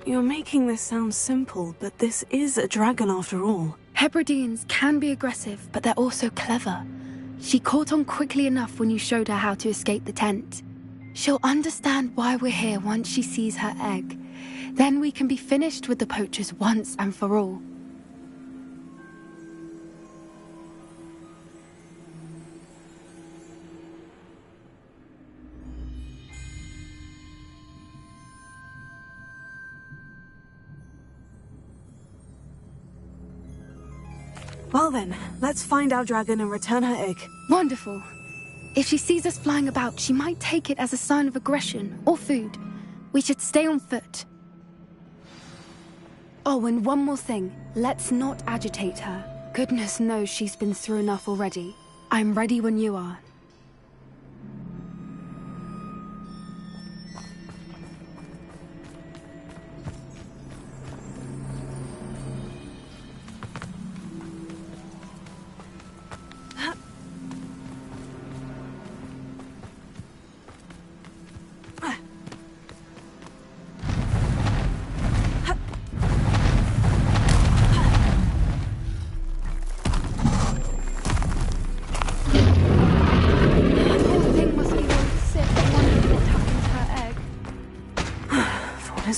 You're making this sound simple, but this is a dragon after all. Hebrideans can be aggressive, but they're also clever. She caught on quickly enough when you showed her how to escape the tent. She'll understand why we're here once she sees her egg. Then we can be finished with the poachers once and for all. Well then, let's find our dragon and return her egg. Wonderful. If she sees us flying about, she might take it as a sign of aggression or food. We should stay on foot. Oh, and one more thing. Let's not agitate her. Goodness knows she's been through enough already. I'm ready when you are.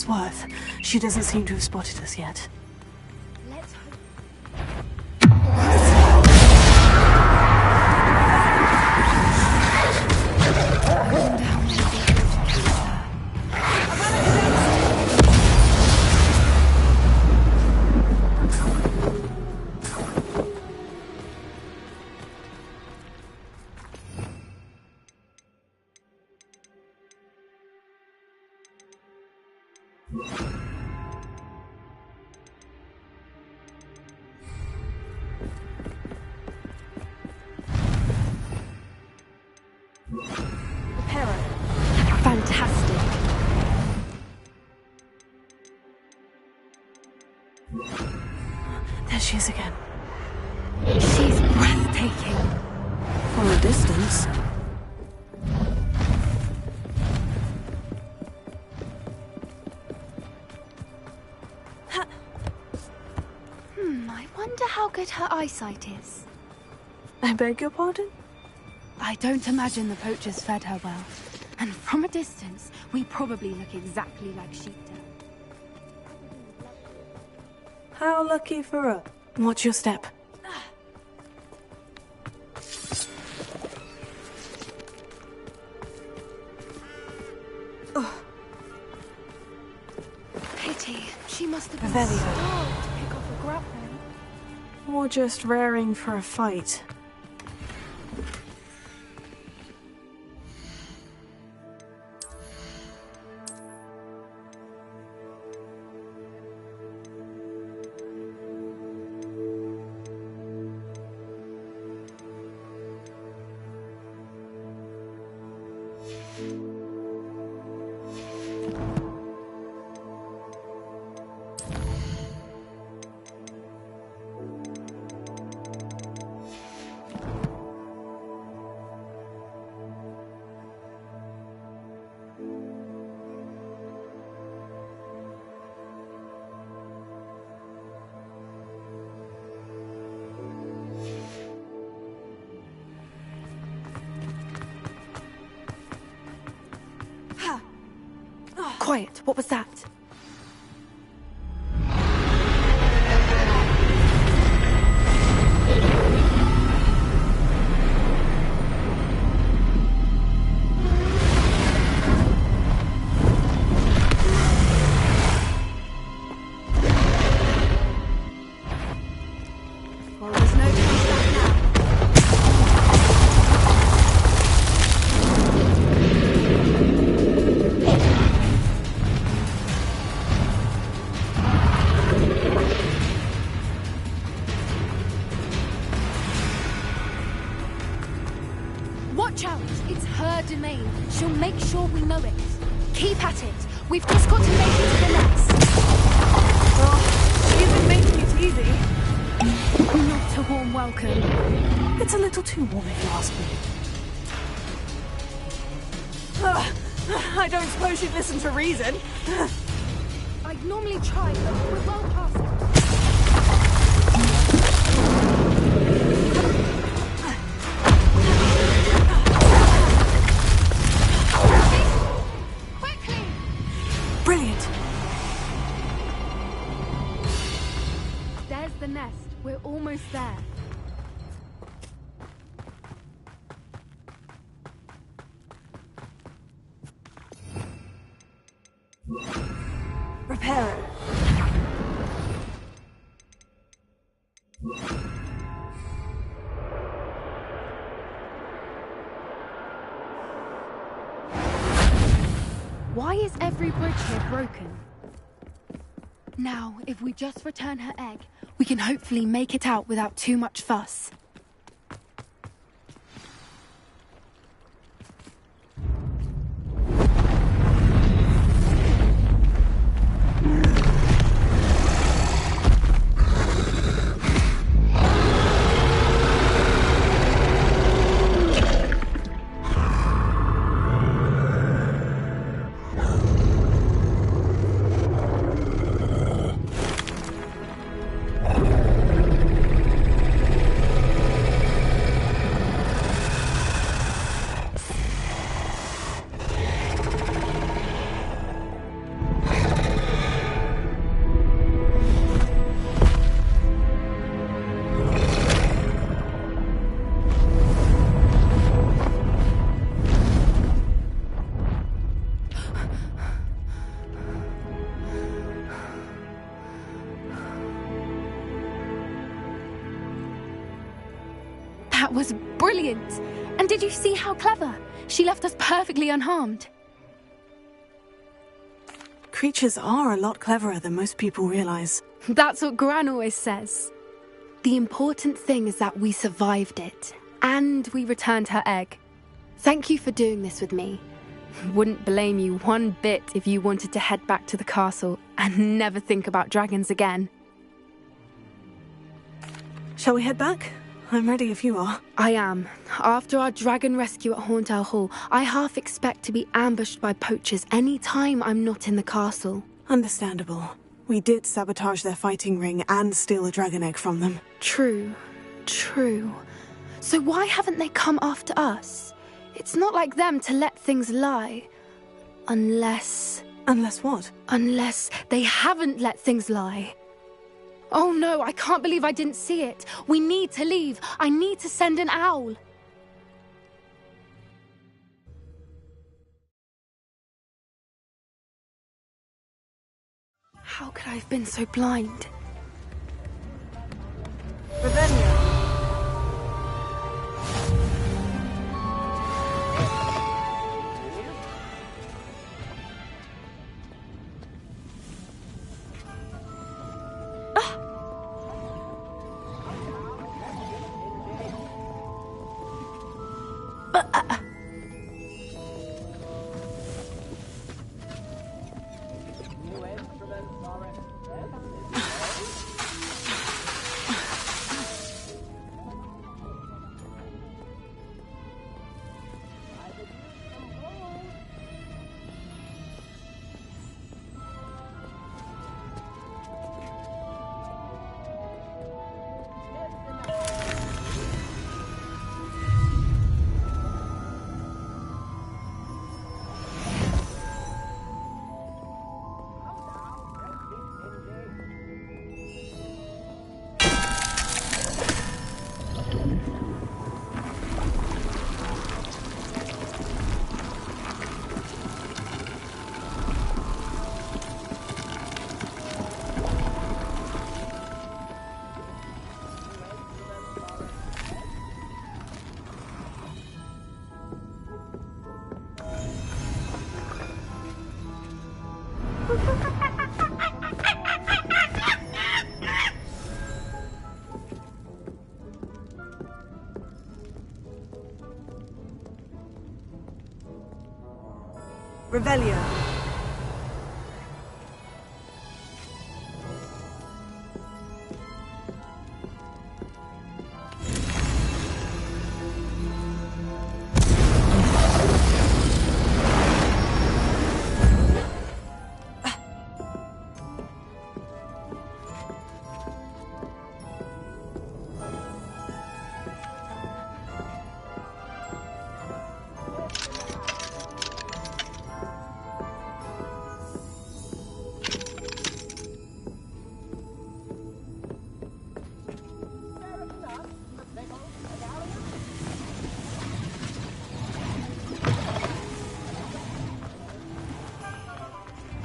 Worth. She doesn't seem to have spotted us yet. Let's hope. Fantastic. There she is again. She's breathtaking. From a distance. I wonder how good her eyesight is. I beg your pardon? I don't imagine the poachers fed her well. And from a distance, we probably look exactly like sheep do. How lucky for her. Watch your step. Pity. She must have been Very starved to pick off a grappling. Or just raring for a fight. Quiet, what was that? Well, there's no turning back now. Watch out! It's her domain. She'll make sure we know it. Keep at it. We've just got to make it to the nest. Oh, she isn't making it easy. Not a warm welcome. It's a little too warm if you ask me. I don't suppose she'd listen to reason. I I'd normally try, but we're well past it. Quickly! Brilliant. There's the nest. We're almost there. Repair it. Why is every bridge here broken? Now, if we just return her egg, we can hopefully make it out without too much fuss. That was brilliant! And did you see how clever? She left us perfectly unharmed. Creatures are a lot cleverer than most people realize. That's what Gran always says. The important thing is that we survived it, and we returned her egg. Thank you for doing this with me. Wouldn't blame you one bit if you wanted to head back to the castle and never think about dragons again. Shall we head back? I'm ready if you are. I am. After our dragon rescue at Hauntowl Hall, I half expect to be ambushed by poachers any time I'm not in the castle. Understandable. We did sabotage their fighting ring and steal a dragon egg from them. True. So why haven't they come after us? It's not like them to let things lie. Unless what? Unless they haven't let things lie. Oh no, I can't believe I didn't see it. We need to leave. I need to send an owl. How could I have been so blind? Revelio. Revelio.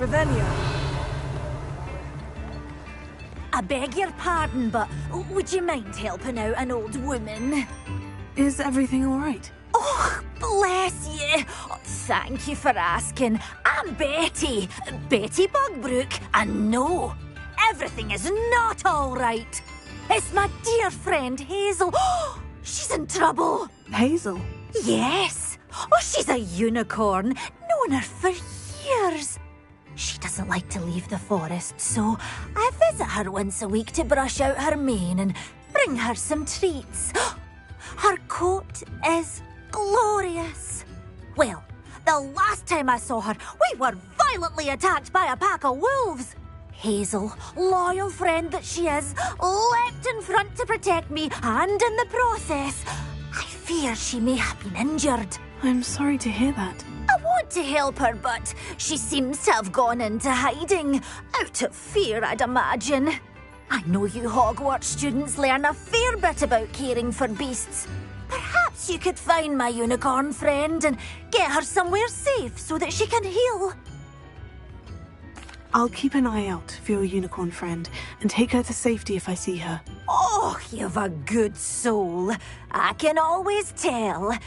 Ravenia. I beg your pardon, but would you mind helping out an old woman? Is everything all right? Oh, bless you. Oh, thank you for asking. I'm Betty. Betty Bugbrook. And no, everything is not all right. It's my dear friend Hazel. Oh, she's in trouble. Hazel? Yes. Oh, she's a unicorn. Known her for years. She doesn't like to leave the forest, so I visit her once a week to brush out her mane and bring her some treats. Her coat is glorious. Well, the last time I saw her, we were violently attacked by a pack of wolves. Hazel, loyal friend that she is, leapt in front to protect me, and in the process, I fear she may have been injured. I'm sorry to hear that. I want to help her, but she seems to have gone into hiding. Out of fear, I'd imagine. I know you Hogwarts students learn a fair bit about caring for beasts. Perhaps you could find my unicorn friend and get her somewhere safe so that she can heal. I'll keep an eye out for your unicorn friend and take her to safety if I see her. Oh, you've a good soul. I can always tell.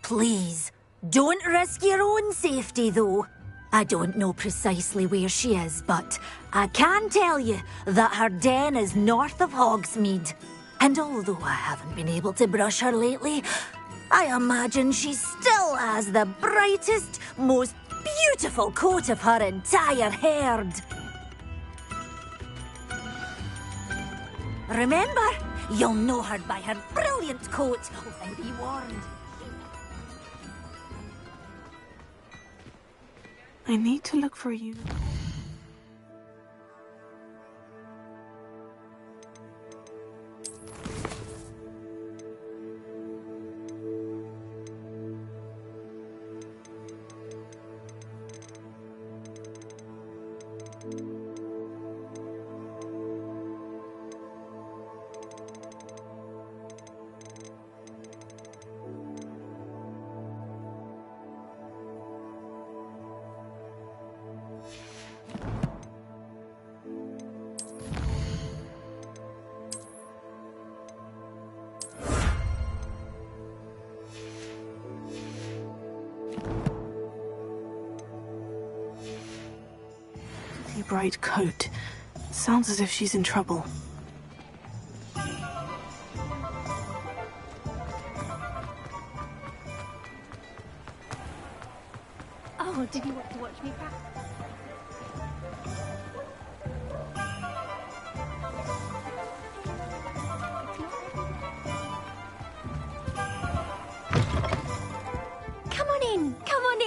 Please, don't risk your own safety, though. I don't know precisely where she is, but I can tell you that her den is north of Hogsmeade. And although I haven't been able to brush her lately, I imagine she still has the brightest, most beautiful coat of her entire herd. Remember, you'll know her by her brilliant coat. Oh, and be warned. I need to look for a unicorn. Bright coat. Sounds as if she's in trouble. Oh, did you want to watch me practice? Come on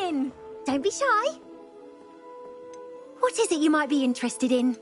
in. Don't be shy. What is it you might be interested in?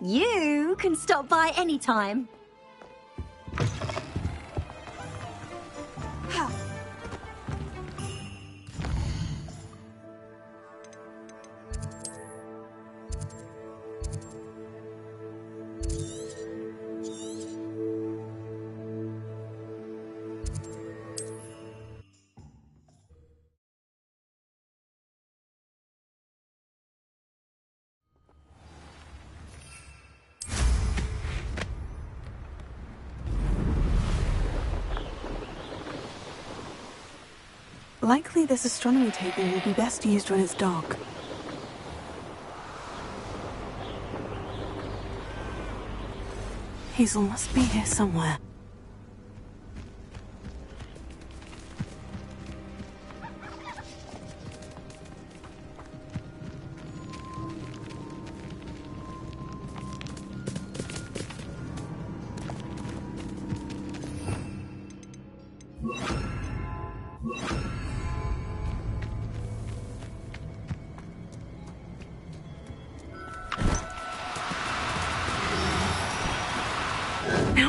You can stop by anytime. Likely this astronomy table will be best used when it's dark. Hazel must be here somewhere.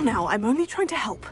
Now, I'm only trying to help.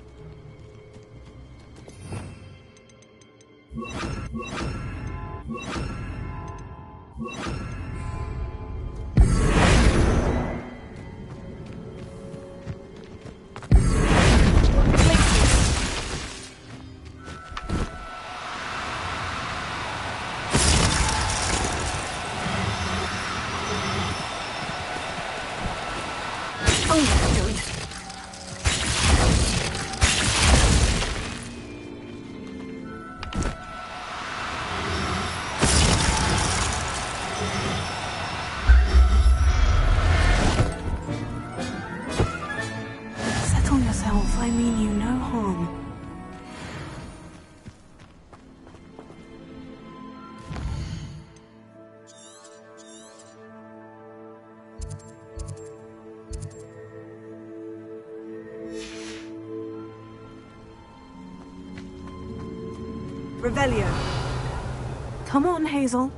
I mean you no harm. Revelio. Come on, Hazel.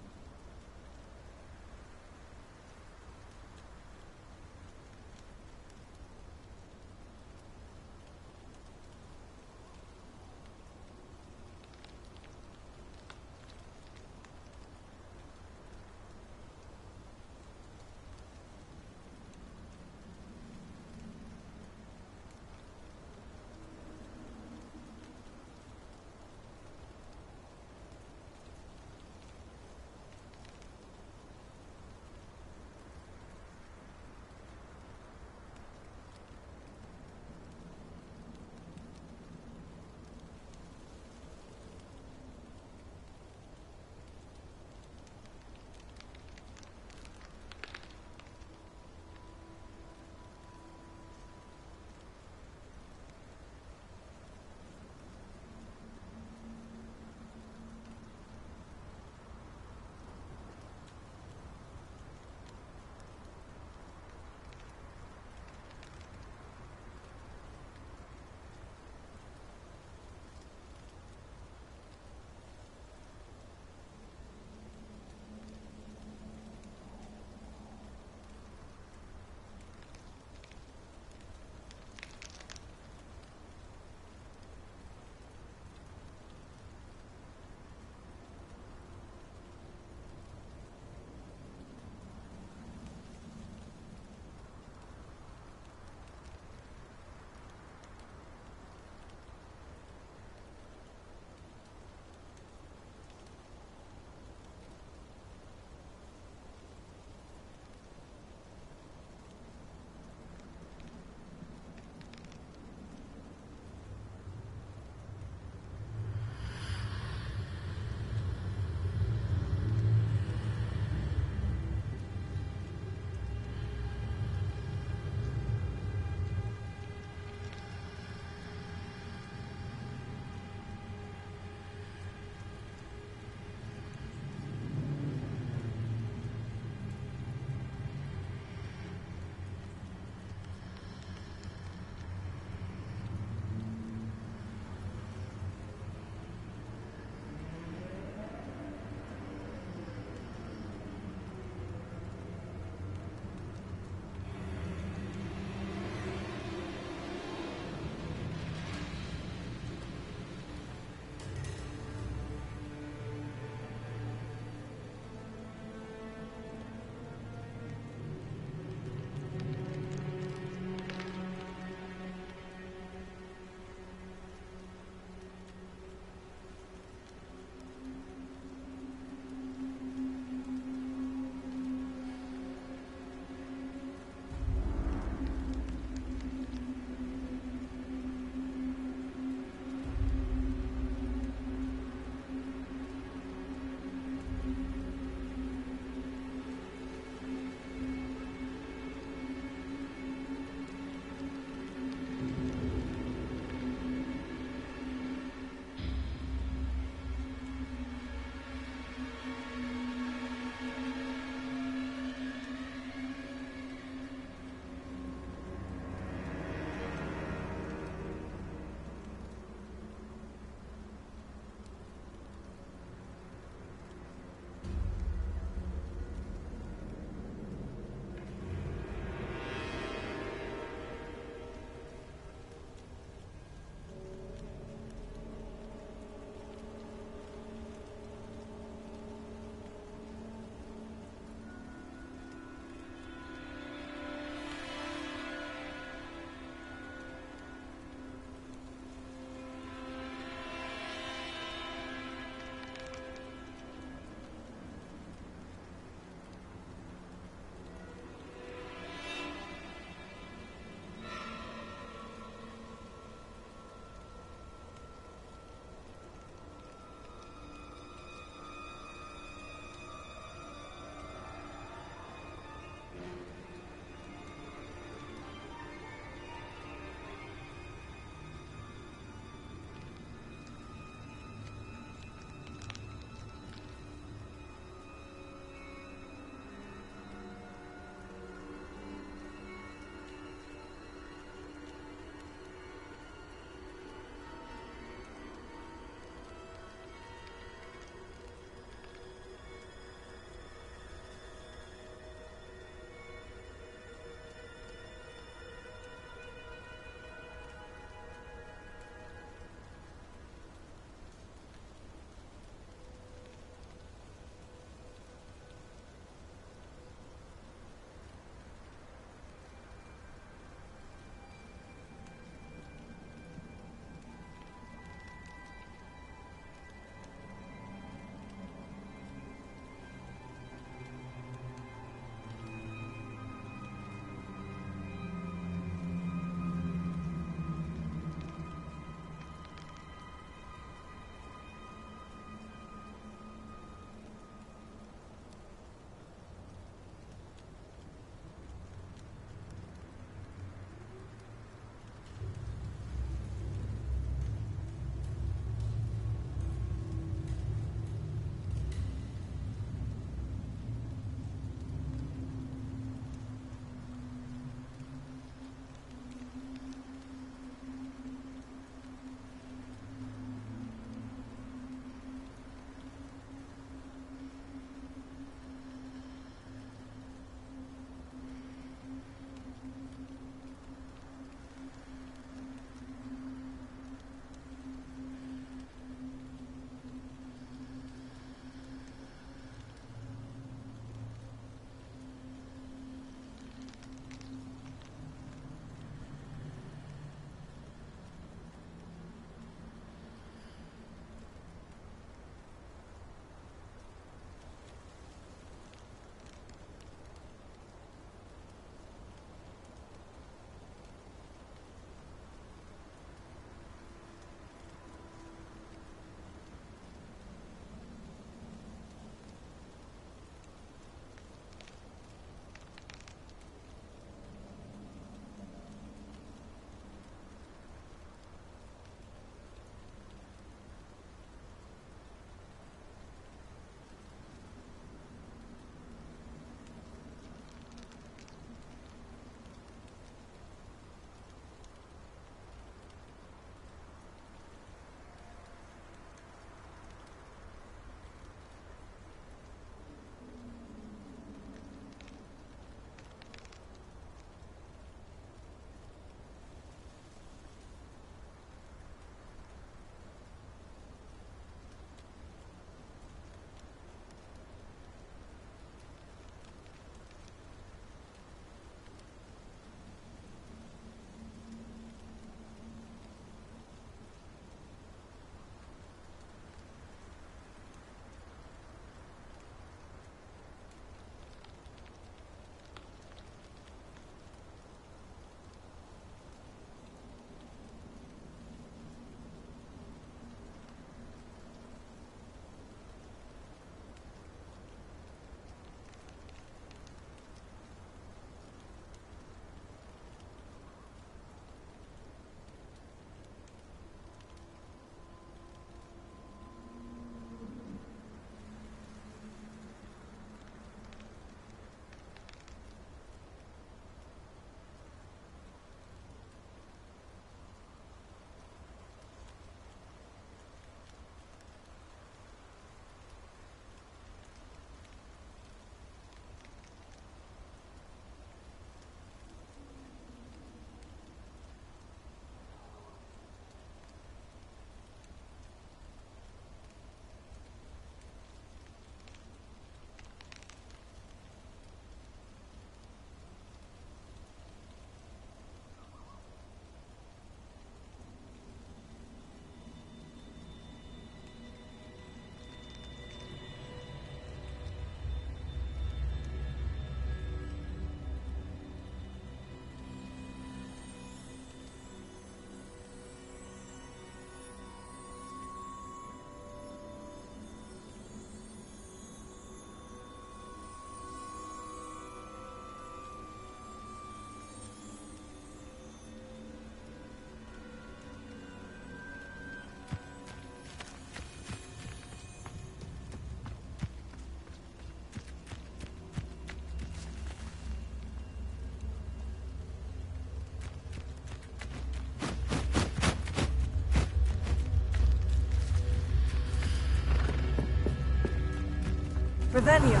Revelio.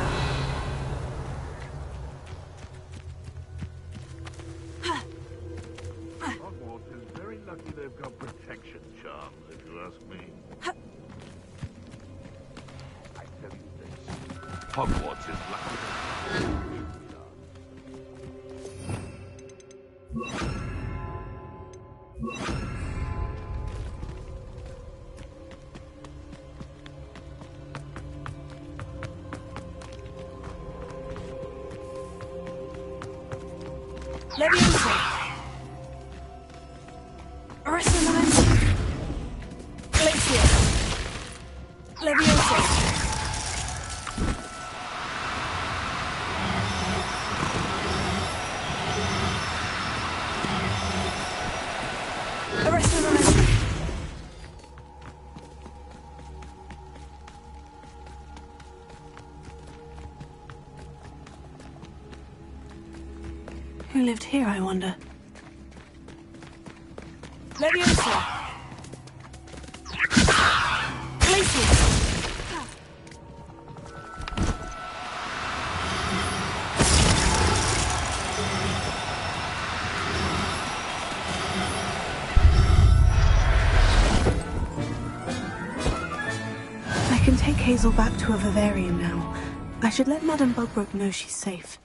Hogwarts is very lucky they've got protection charms, if you ask me. I tell you this. Hogwarts is lucky. Leviosa. Arrest Glacier. Leviosa. Who lived here, I wonder? Leviosa! Glacier! I can take Hazel back to a vivarium now. I should let Madame Bugbrook know she's safe.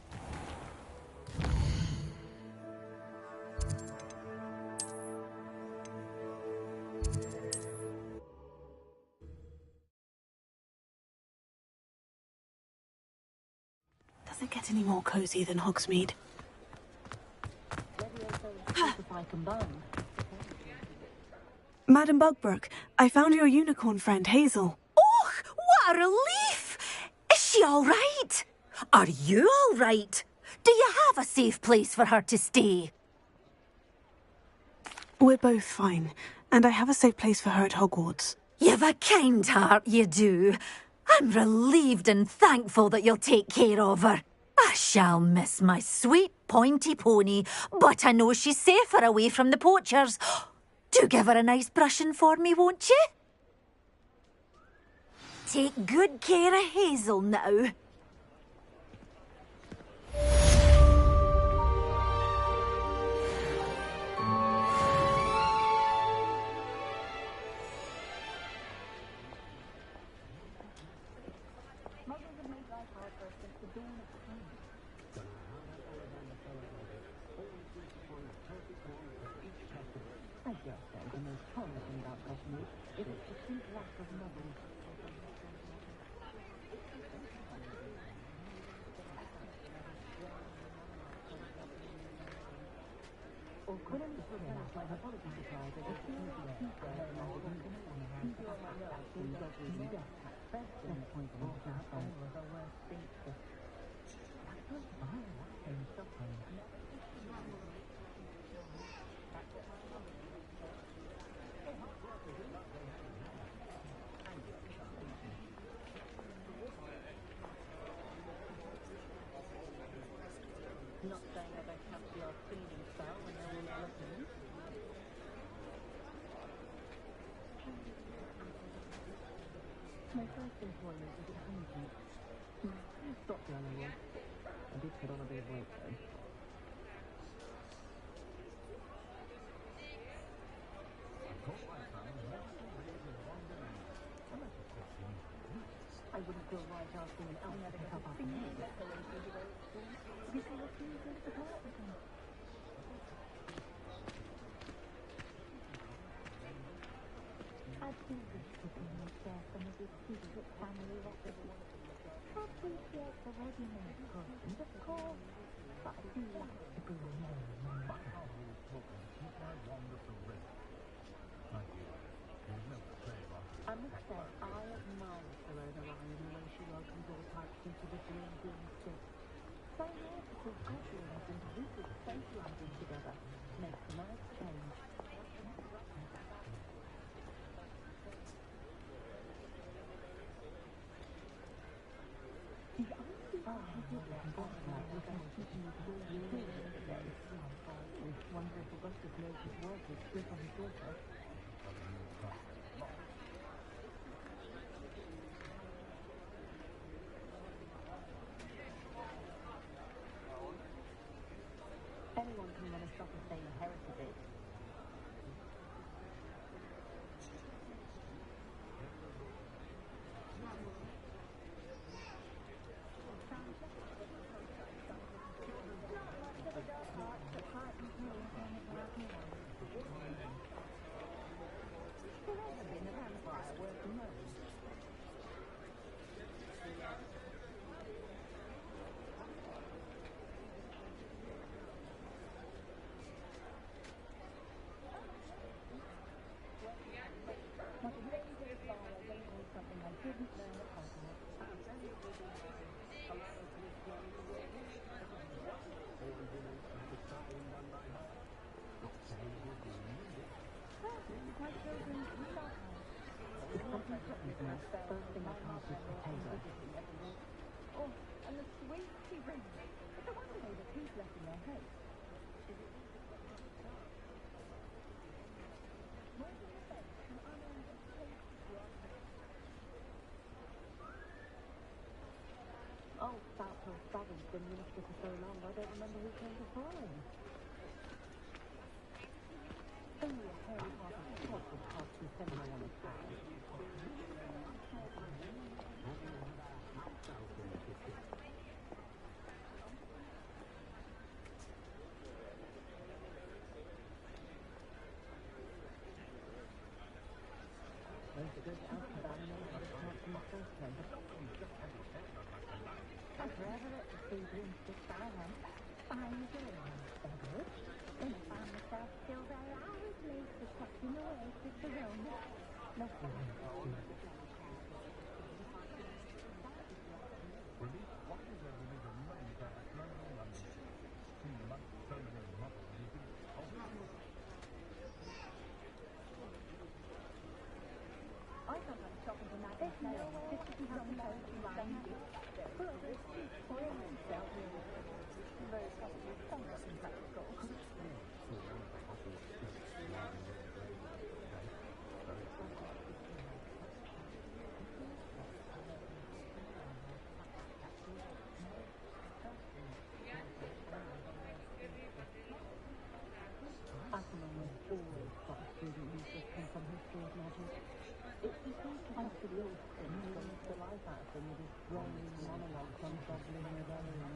Doesn't get any more cozy than Hogsmeade. Madame Bugbrook, I found your unicorn friend, Hazel. Oh, what a relief! Is she all right? Are you all right? Do you have a safe place for her to stay? We're both fine, and I have a safe place for her at Hogwarts. You've a kind heart, you do. I'm relieved and thankful that you'll take care of her. I shall miss my sweet pointy pony, but I know she's safer away from the poachers. Do give her a nice brushing for me, won't you? Take good care of Hazel now. Oh, Southwell Southern's been minister for so long, I don't remember who came before him. Oh, Harry Potter's Hufflepuff and seminar on the town. Where's it go to Amsterdam and then have a chance for my first time? Forever at the season, just by hand. Fine girl, Edward. Then I found myself still there hours later, tucking away with the romance. Nothing. I sometimes shop in the night. There's no way to be having those who line up. Always got a student who's just come from history of magic. It's because the rest of the old thing brings the life out of them with this rolling monologue from gobbling rebellion.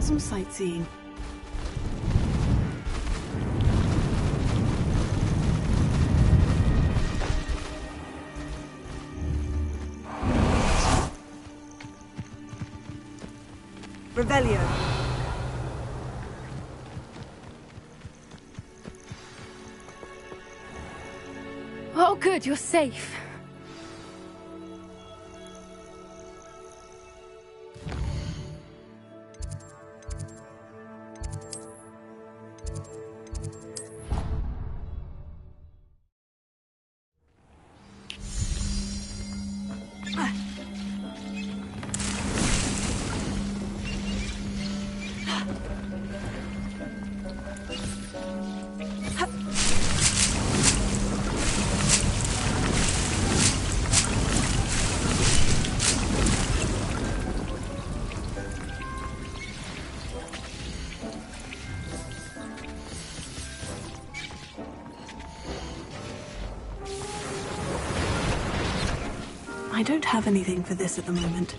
Some sightseeing. Revelio. Oh, good, you're safe. I don't have anything for this at the moment.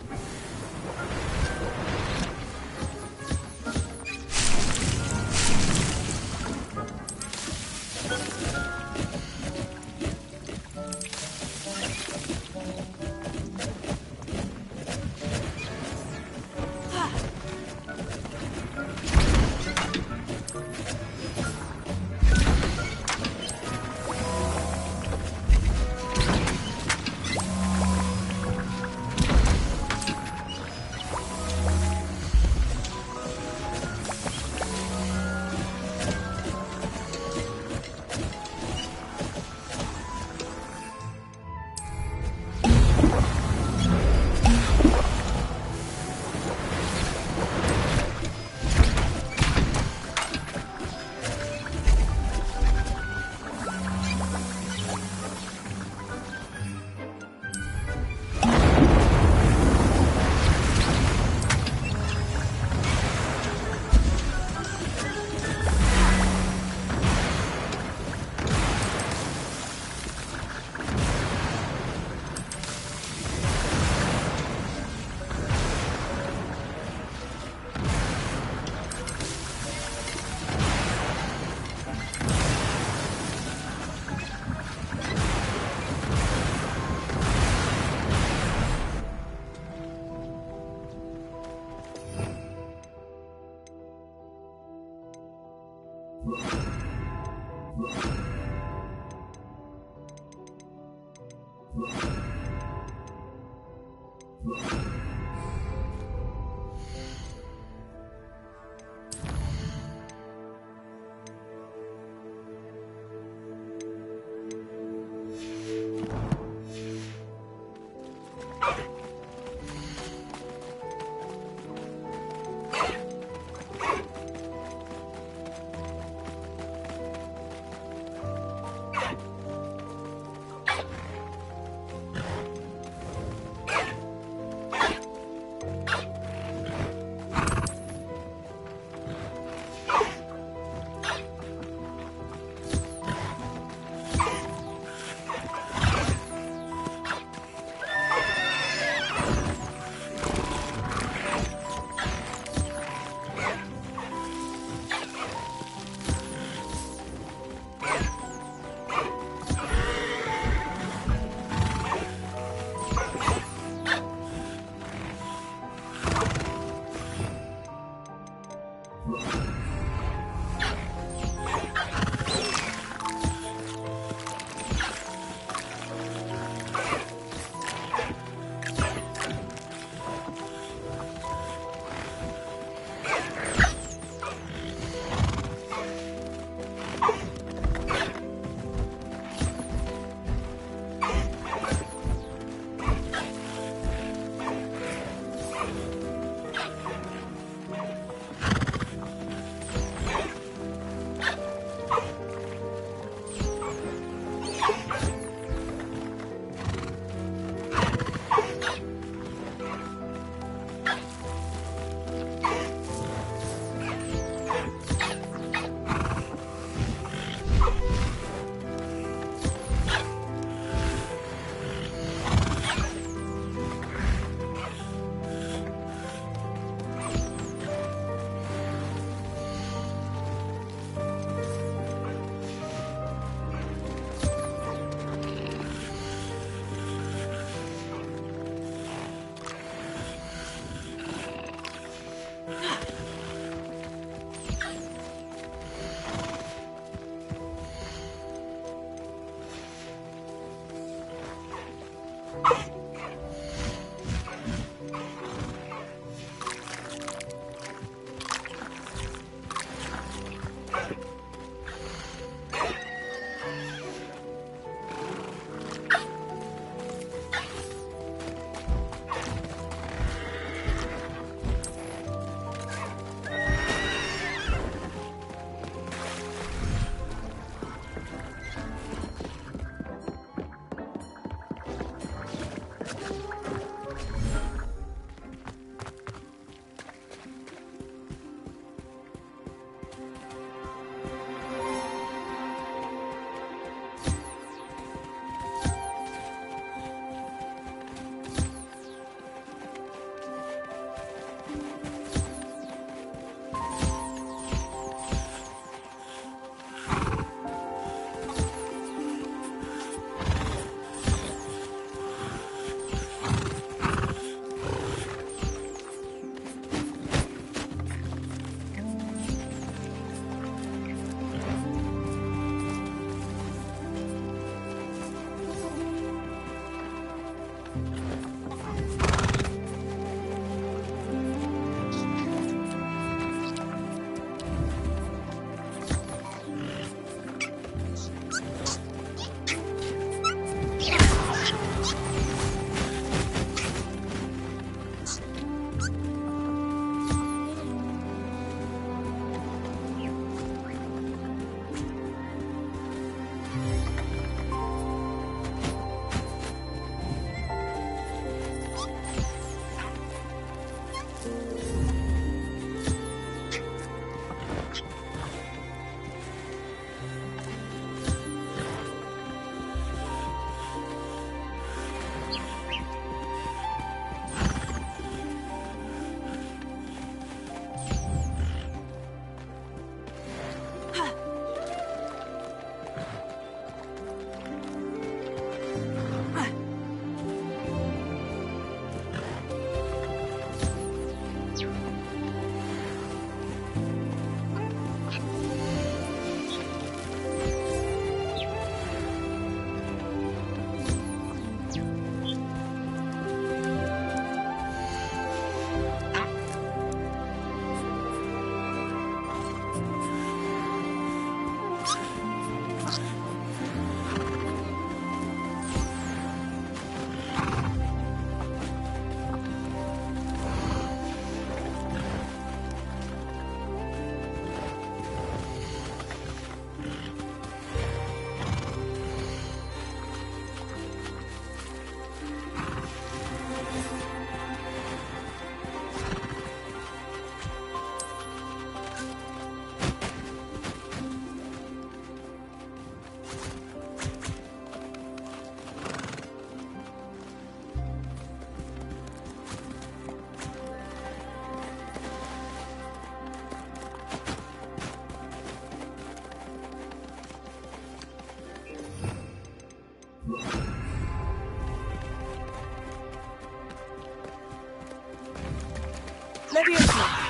Leviosa!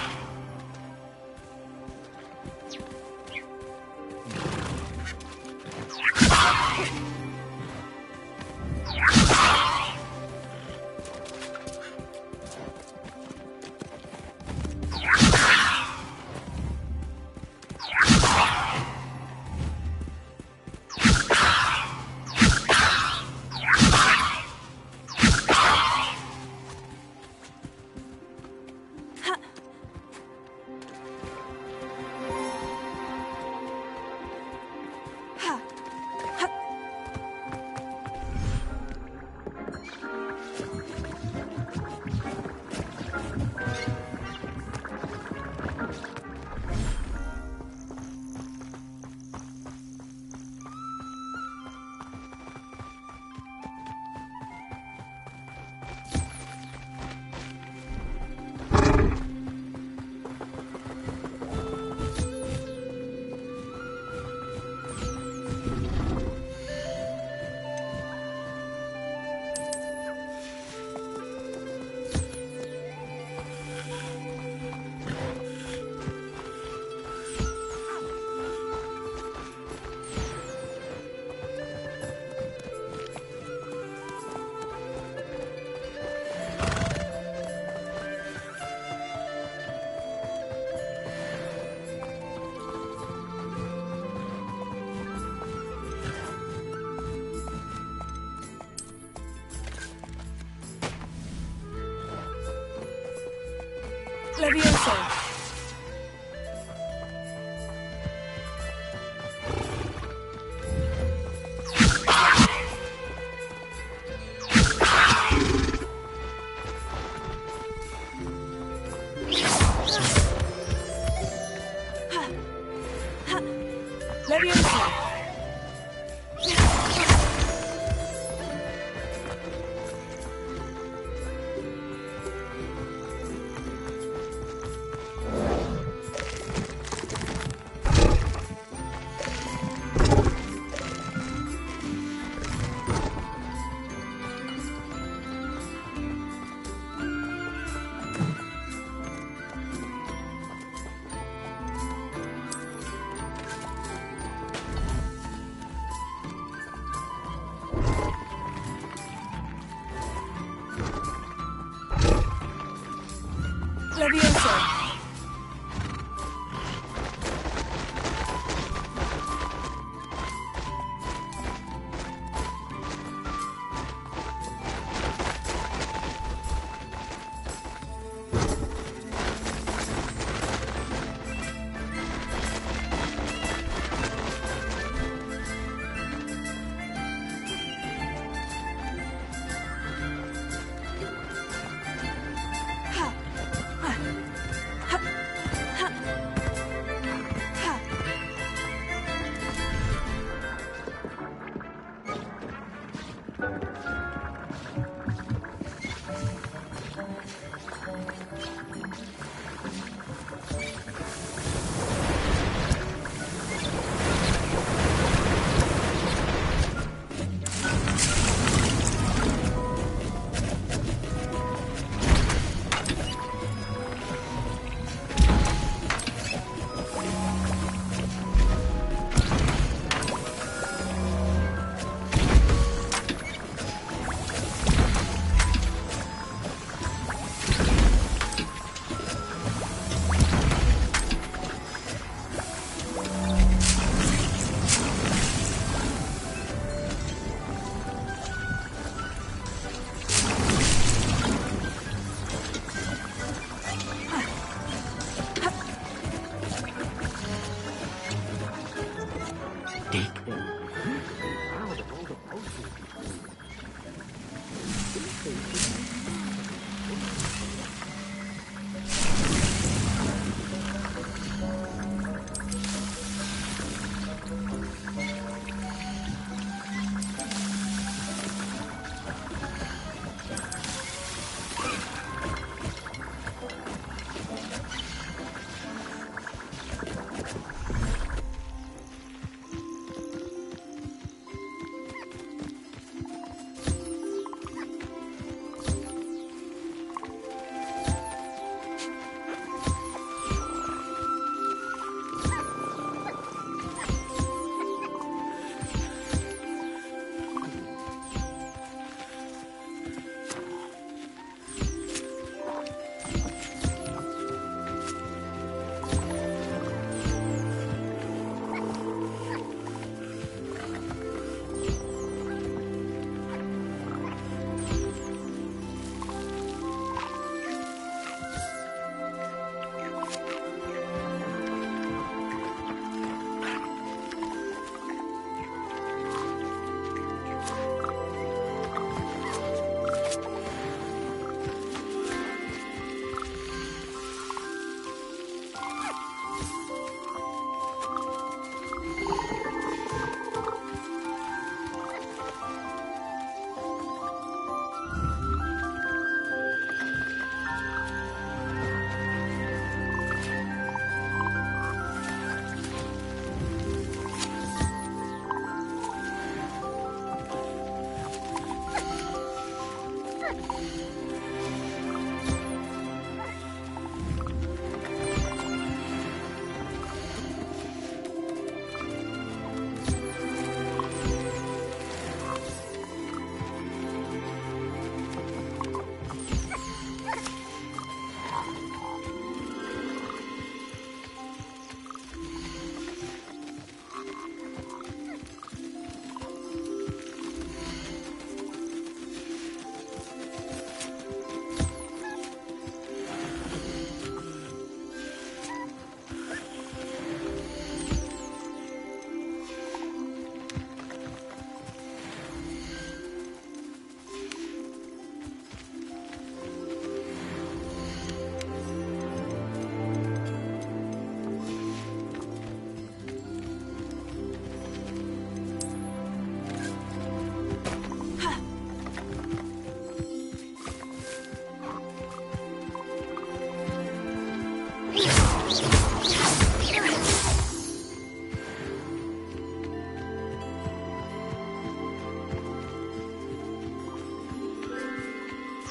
Leviosa! Leviosa! Leviosa!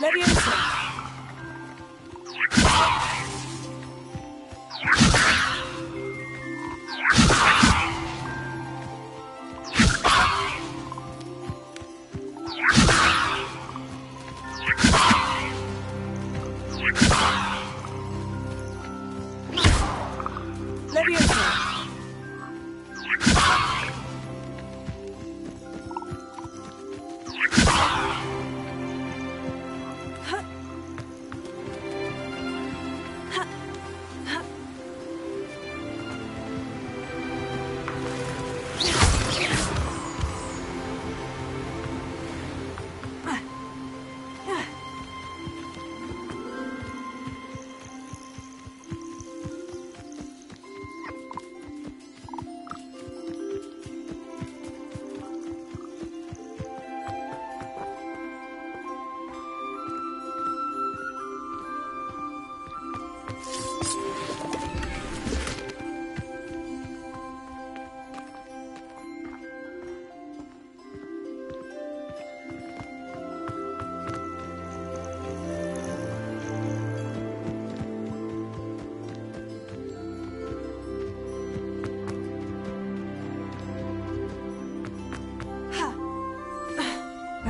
Leviosa!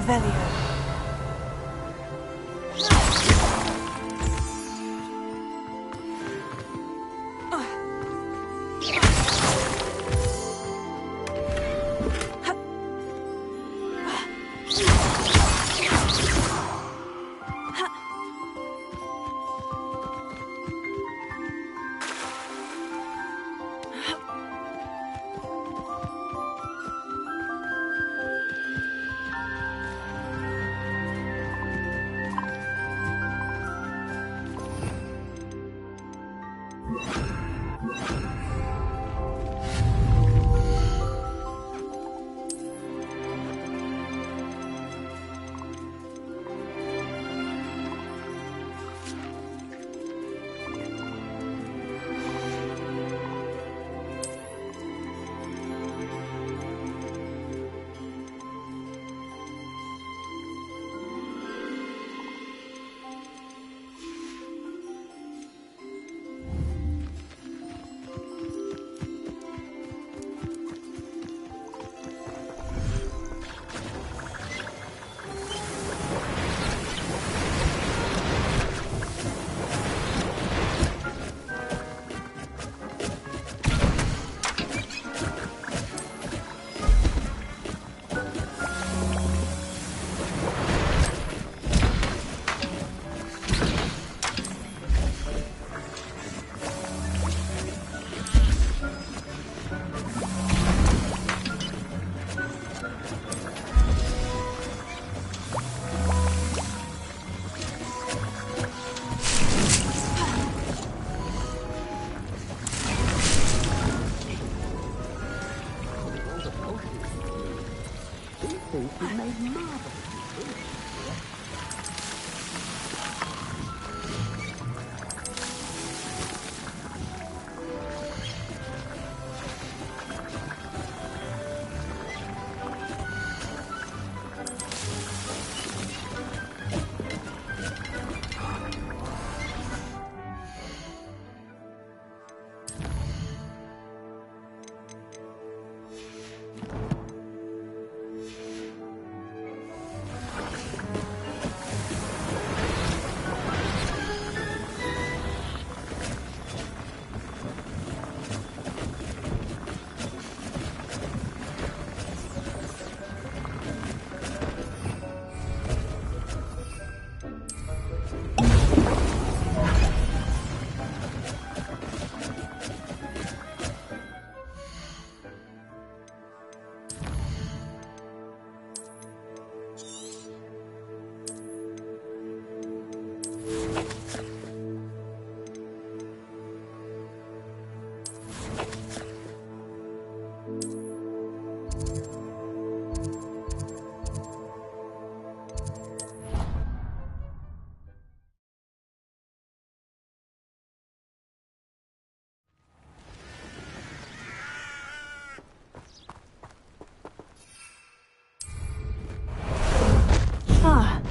Revelio.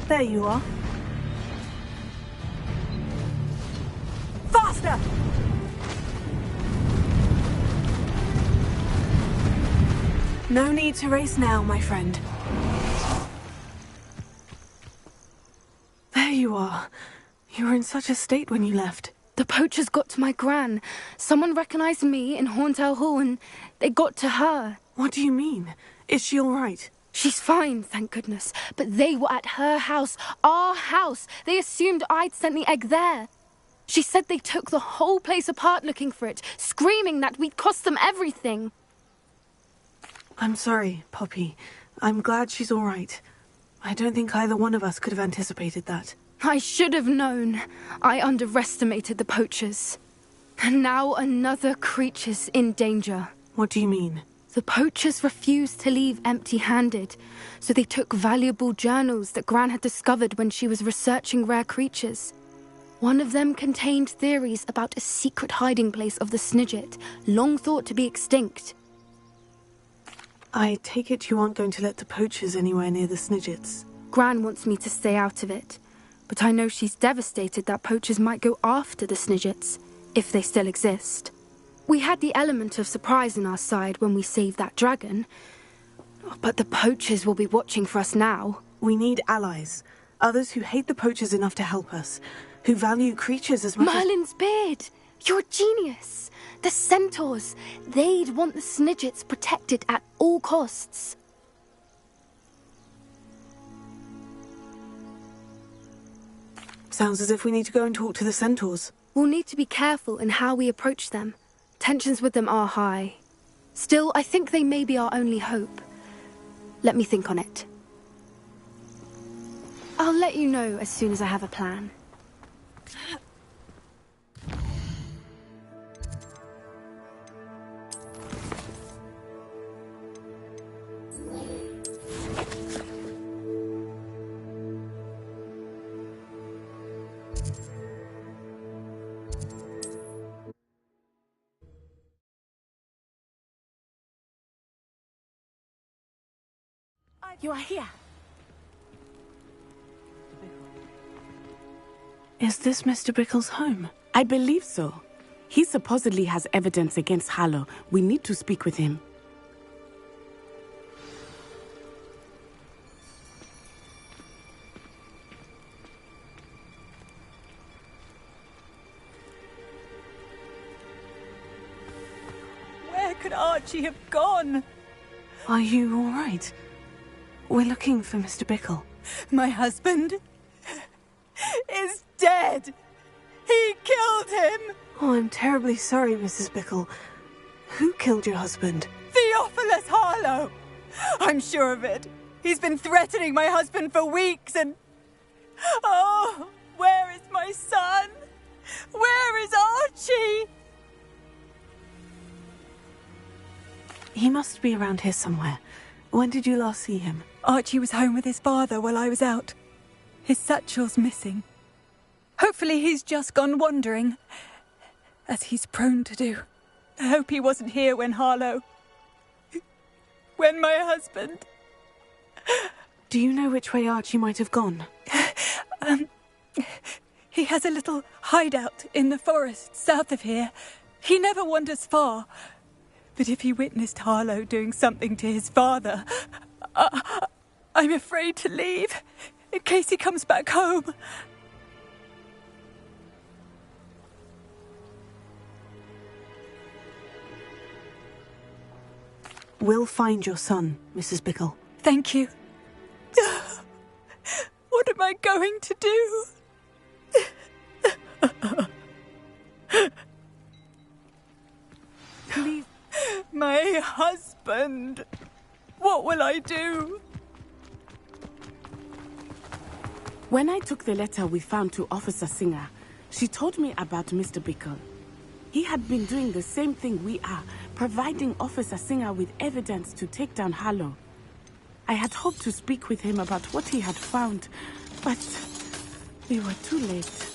There you are. No need to race now, my friend. There you are. You were in such a state when you left. The poachers got to my gran. Someone recognized me in Horntail Hall and they got to her. What do you mean? Is she all right? She's fine, thank goodness. But they were at her house, our house. They assumed I'd sent the egg there. She said they took the whole place apart looking for it, screaming that we'd cost them everything. I'm sorry, Poppy. I'm glad she's all right. I don't think either one of us could have anticipated that. I should have known. I underestimated the poachers. And now another creature's in danger. What do you mean? The poachers refused to leave empty-handed, so they took valuable journals that Gran had discovered when she was researching rare creatures. One of them contained theories about a secret hiding place of the Snidget, long thought to be extinct. I take it you aren't going to let the poachers anywhere near the Snidgets. Gran wants me to stay out of it, but I know she's devastated that poachers might go after the Snidgets, if they still exist. We had the element of surprise on our side when we saved that dragon, but the poachers will be watching for us now. We need allies. Others who hate the poachers enough to help us, who value creatures as much Merlin's beard! You're a genius! The centaurs! They'd want the Snidgets protected at all costs. Sounds as if we need to go and talk to the centaurs. We'll need to be careful in how we approach them. Tensions with them are high. Still, I think they may be our only hope. Let me think on it. I'll let you know as soon as I have a plan. You are here. Is this Mr. Bickle's home? I believe so. He supposedly has evidence against Harlow. We need to speak with him. Where could Archie have gone? Are you all right? We're looking for Mr. Bickle. My husband is dead. He killed him. Oh, I'm terribly sorry, Mrs. Bickle. Who killed your husband? Theophilus Harlow. I'm sure of it. He's been threatening my husband for weeks and... Oh, where is my son? Where is Archie? He must be around here somewhere. When did you last see him? Archie was home with his father while I was out. His satchel's missing. Hopefully he's just gone wandering, as he's prone to do. I hope he wasn't here when Harlow... when my husband... Do you know which way Archie might have gone? He has a little hideout in the forest south of here. He never wanders far. But if he witnessed Harlow doing something to his father, I'm afraid to leave, in case he comes back home. We'll find your son, Mrs. Bickle. Thank you. What am I going to do? Please. My husband. What will I do? When I took the letter we found to Officer Singer, she told me about Mr. Bickle. He had been doing the same thing we are, providing Officer Singer with evidence to take down Harlow. I had hoped to speak with him about what he had found, but we were too late.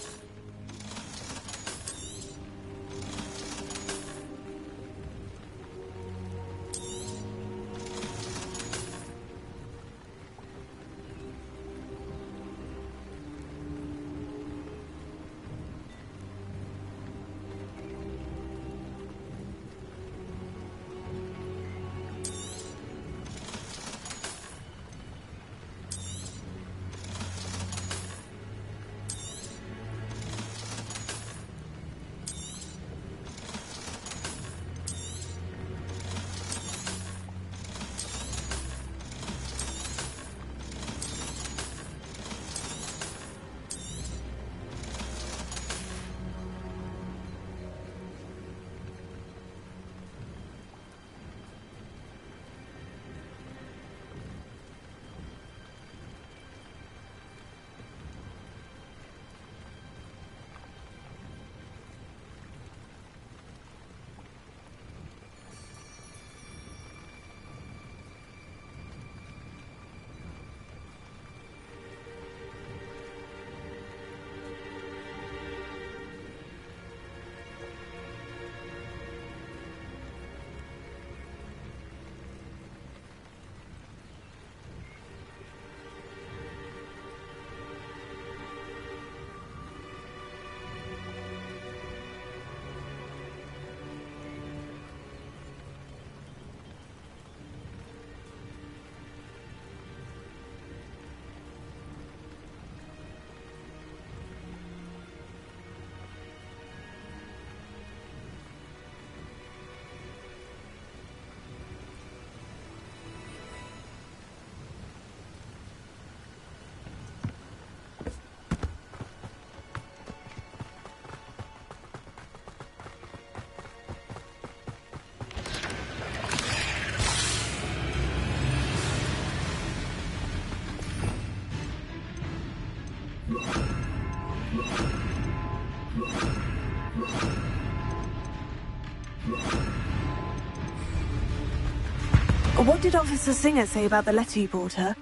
What did Officer Singer say about the letter you brought her?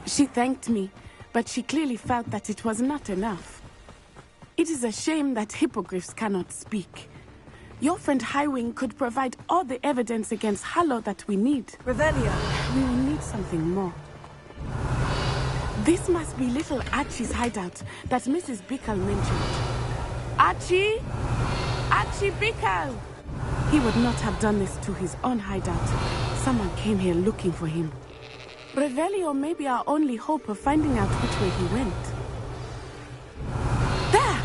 She thanked me, but she clearly felt that it was not enough. It is a shame that hippogriffs cannot speak. Your friend Highwing could provide all the evidence against Harlow that we need. Revelio. We will need something more. This must be little Archie's hideout that Mrs. Bickle mentioned. Archie? Archie Bickle! He would not have done this to his own hideout. Someone came here looking for him. Revelio may be our only hope of finding out which way he went. There!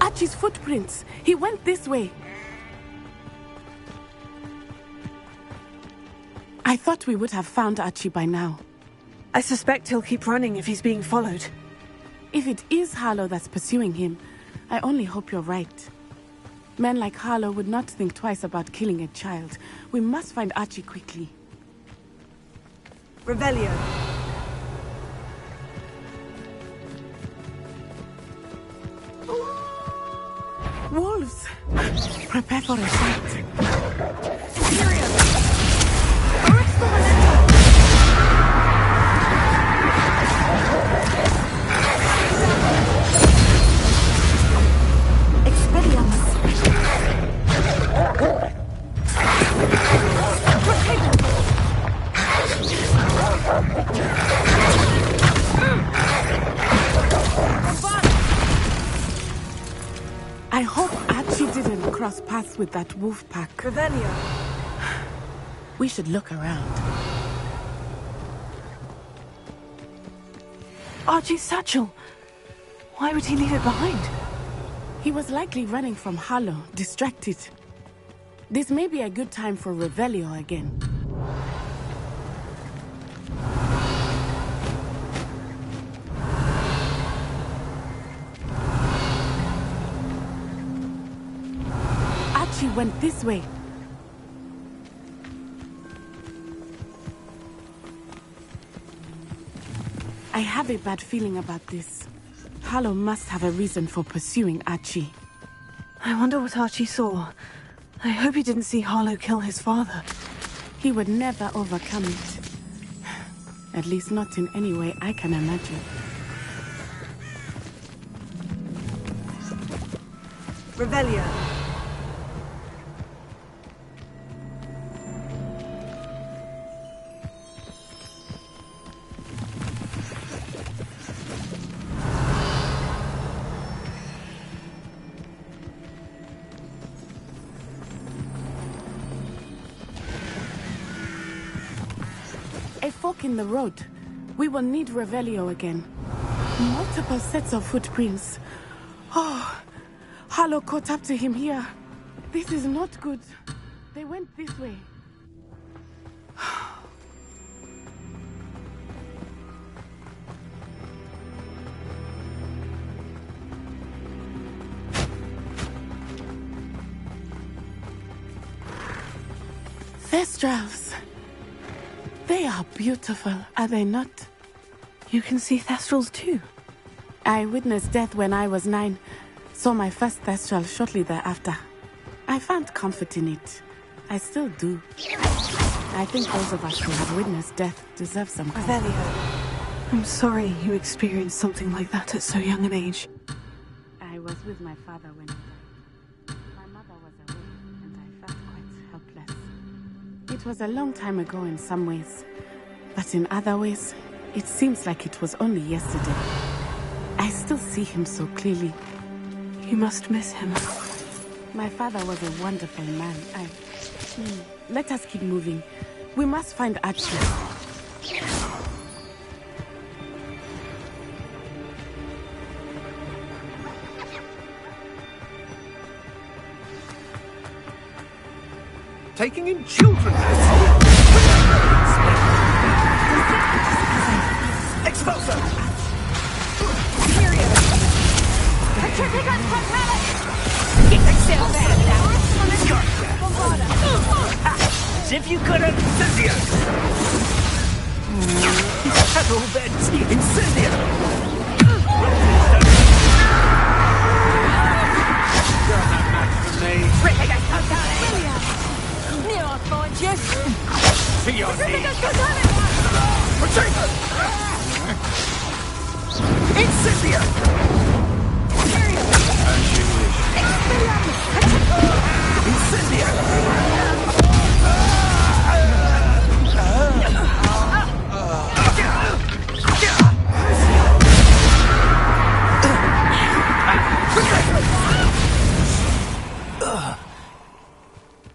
Archie's footprints. He went this way. I thought we would have found Archie by now. I suspect he'll keep running if he's being followed. If it is Harlow that's pursuing him, I only hope you're right. Men like Harlow would not think twice about killing a child. We must find Archie quickly. Revelio. Wolves! Prepare for a fight. I hope Archie didn't cross paths with that wolf pack. Revelio. We should look around. Archie's satchel. Why would he leave it behind? He was likely running from Harlow, distracted. This may be a good time for Revelio again. Archie went this way. I have a bad feeling about this. Harlow must have a reason for pursuing Archie. I wonder what Archie saw. I hope he didn't see Harlow kill his father. He would never overcome it. At least not in any way I can imagine. Revelio. A fork in the road. We will need Revelio again. Multiple sets of footprints. Oh, Harlow caught up to him here. This is not good. They went this way. Thestrals. They are beautiful, are they not? You can see Thestrals too. I witnessed death when I was 9. Saw my first Thestral shortly thereafter. I found comfort in it. I still do. I think those of us who have witnessed death deserve some comfort. Revelio. I'm sorry you experienced something like that at so young an age. I was with my father when he died. My mother was away, and I felt quite helpless. It was a long time ago in some ways, but in other ways, it seems like it was only yesterday. I still see him so clearly. You must miss him. My father was a wonderful man. Let us keep moving. We must find Archie. Taking in children. Expulsor! Period. Centrifugal propellant! Get the cell back now. As if you couldn't. Incendio! Cattle beds. Incendio! Got that match for me. Rick, I got out. Near I'll find you. To your knees. Cynthia! As you wish. Incendia!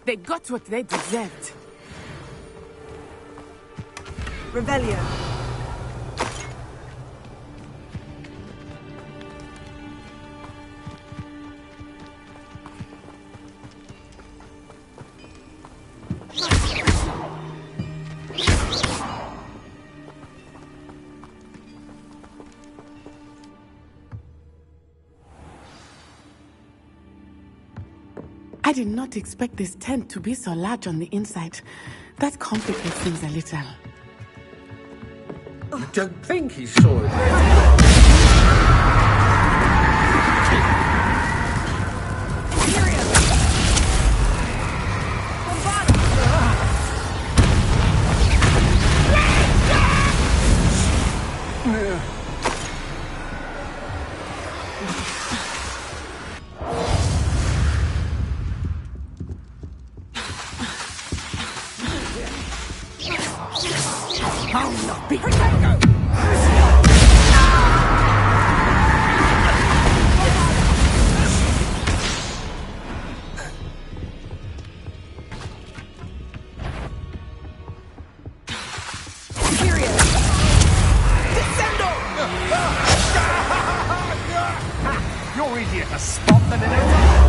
They got what they deserved. Revelio. I did not expect this tent to be so large on the inside. That complicates things a little. You don't think he saw it? You're easier to spot than an arrow.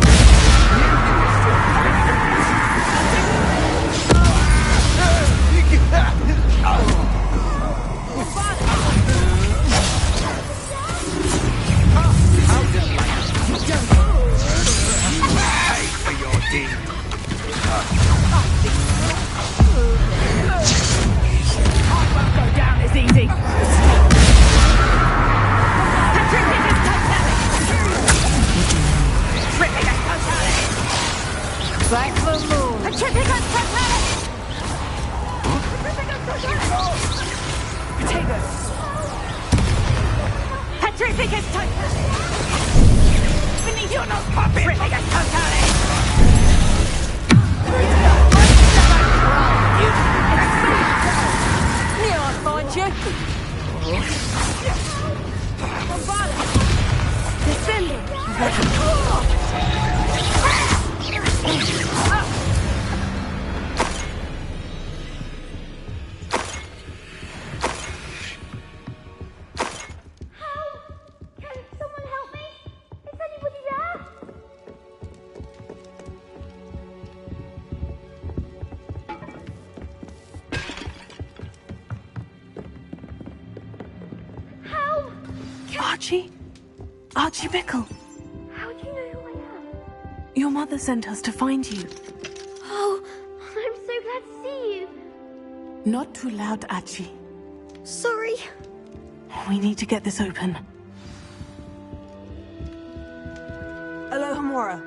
Pay for your deed. I won't go down as easy. Back for moon. Petrificus totalis! Petrificus totalis! Beneath your nose, puppet! Petrificus totalis! Here I find you! Descending! Archie Bickle. How do you know who I am? Your mother sent us to find you. Oh, I'm so glad to see you. Not too loud, Archie. Sorry. We need to get this open. Aloha Mora.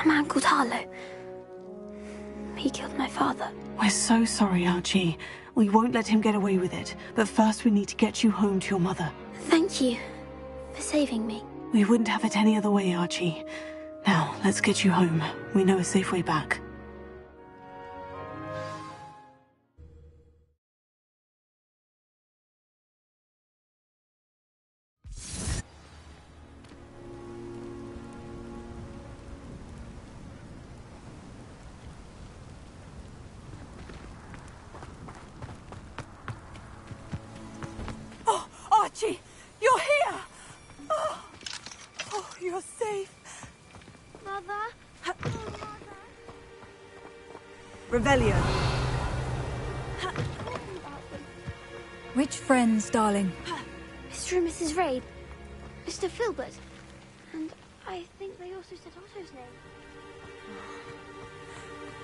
A man called Harlow. He killed my father. We're so sorry, Archie. We won't let him get away with it. But first we need to get you home to your mother. Thank you for saving me. We wouldn't have it any other way, Archie. Now, let's get you home. We know a safe way back. Archie, you're here! Oh, you're safe. Mother? Oh, Mother. Revelio. Which friends, darling? Mr. and Mrs. Rabe. Mr. Filbert. And I think they also said Otto's name.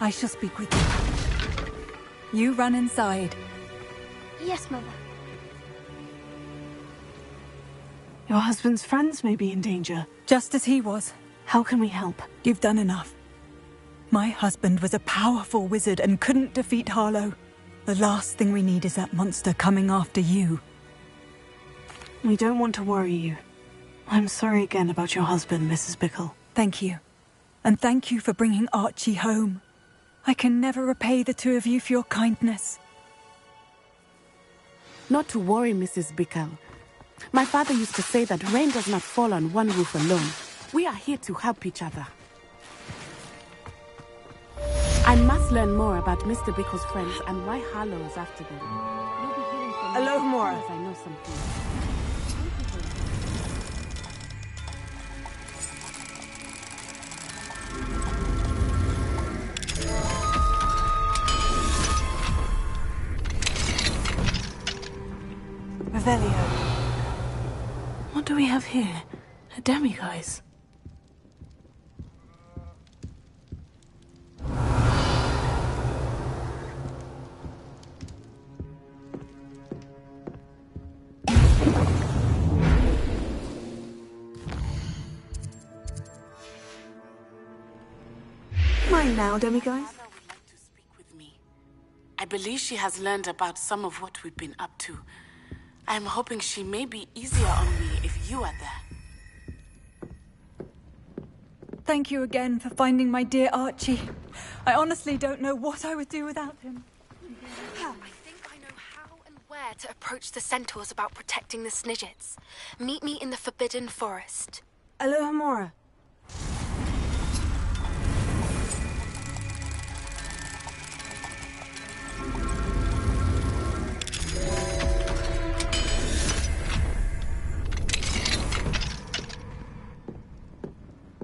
I shall speak with you. you run inside. Yes, Mother. Your husband's friends may be in danger. Just as he was. How can we help? You've done enough. My husband was a powerful wizard and couldn't defeat Harlow. The last thing we need is that monster coming after you. We don't want to worry you. I'm sorry again about your husband, Mrs. Bickle. Thank you. And thank you for bringing Archie home. I can never repay the two of you for your kindness. Not to worry, Mrs. Bickle. My father used to say that rain does not fall on one roof alone. We are here to help each other. I must learn more about Mr. Bickle's friends and why Harlow is after them. You'll be hearing from me Alohomora. as soon as I know something. Revelio. What do we have here? A demiguise. Mine now, demiguise. Anna would like to speak with me. I believe she has learned about some of what we've been up to. I am hoping she may be easier on me if you are there. Thank you again for finding my dear Archie. I honestly don't know what I would do without him. I think I know how and where to approach the centaurs about protecting the Snidgets. Meet me in the Forbidden Forest. Alohomora.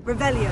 Revelio.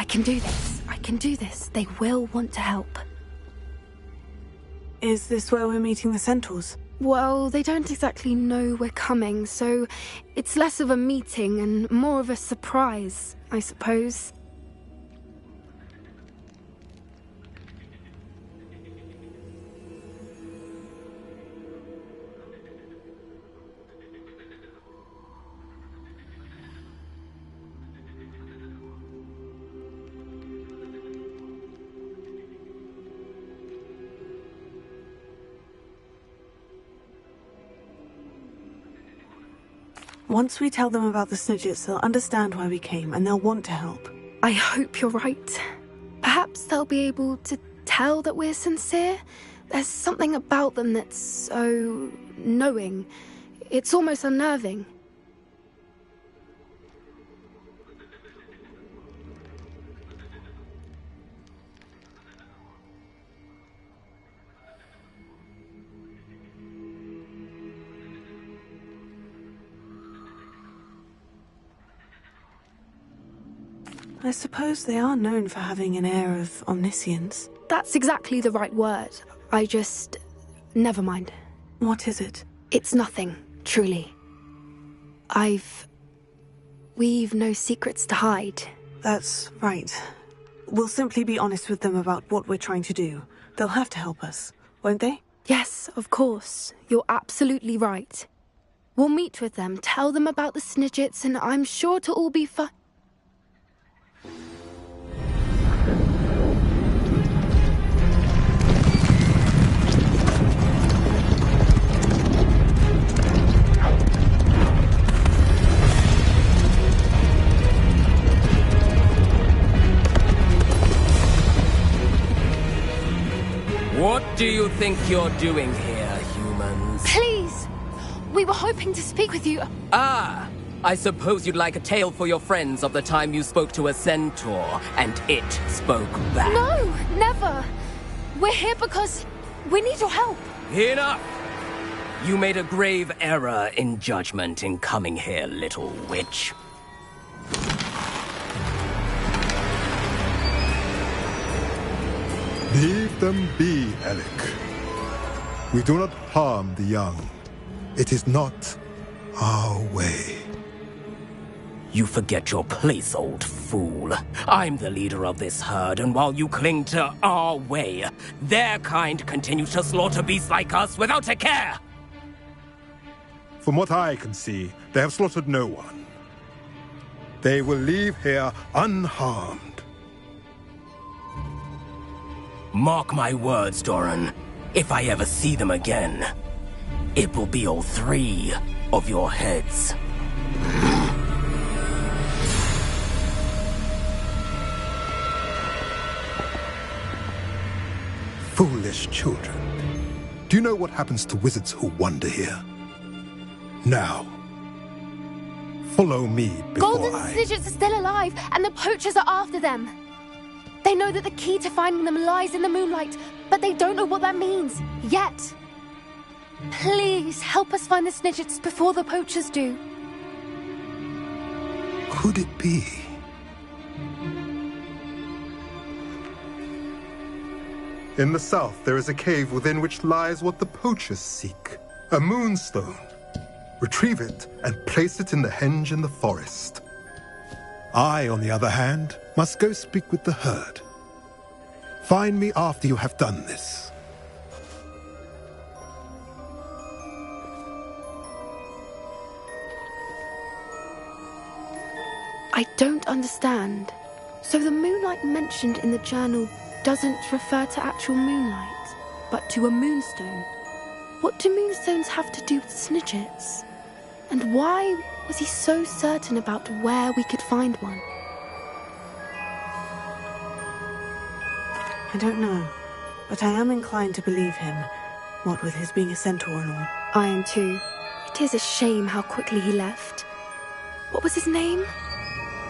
I can do this. I can do this. They will want to help. Is this where we're meeting the centaurs? Well, they don't exactly know we're coming, so it's less of a meeting and more of a surprise, I suppose. Once we tell them about the Snidgets, they'll understand why we came and they'll want to help. I hope you're right. Perhaps they'll be able to tell that we're sincere. There's something about them that's so knowing. It's almost unnerving. I suppose they are known for having an air of omniscience. that's exactly the right word. I just... Never mind. What is it? It's nothing, truly. We've no secrets to hide. That's right. We'll simply be honest with them about what we're trying to do. They'll have to help us, won't they? Yes, of course. You're absolutely right. We'll meet with them, tell them about the Snidgets, and I'm sure it'll all be fine. What do you think you're doing here, humans? Please! We were hoping to speak with you. Ah! I suppose you'd like a tale for your friends of the time you spoke to a centaur, and it spoke back. No, never! We're here because we need your help. Enough! You made a grave error in judgment in coming here, little witch. Leave them be, Alec. We do not harm the young. It is not our way. You forget your place, old fool. I'm the leader of this herd, and while you cling to our way, their kind continues to slaughter beasts like us without a care! From what I can see, they have slaughtered no one. They will leave here unharmed. Mark my words, Doran. If I ever see them again, it will be all 3 of your heads. Foolish children. Do you know what happens to wizards who wander here? Now, follow me before Golden Snidgets are still alive, and the poachers are after them. They know that the key to finding them lies in the moonlight, but they don't know what that means, yet. Please, help us find the Snidgets before the poachers do. Could it be? In the south, there is a cave within which lies what the poachers seek. A moonstone. Retrieve it and place it in the henge in the forest. I, on the other hand, must go speak with the herd. Find me after you have done this. I don't understand. So the moonlight mentioned in the journal doesn't refer to actual moonlight, but to a moonstone. What do moonstones have to do with Snidgets? And why was he so certain about where we could find one? I don't know, but I am inclined to believe him, what with his being a centaur and all. I am too. It is a shame how quickly he left. What was his name?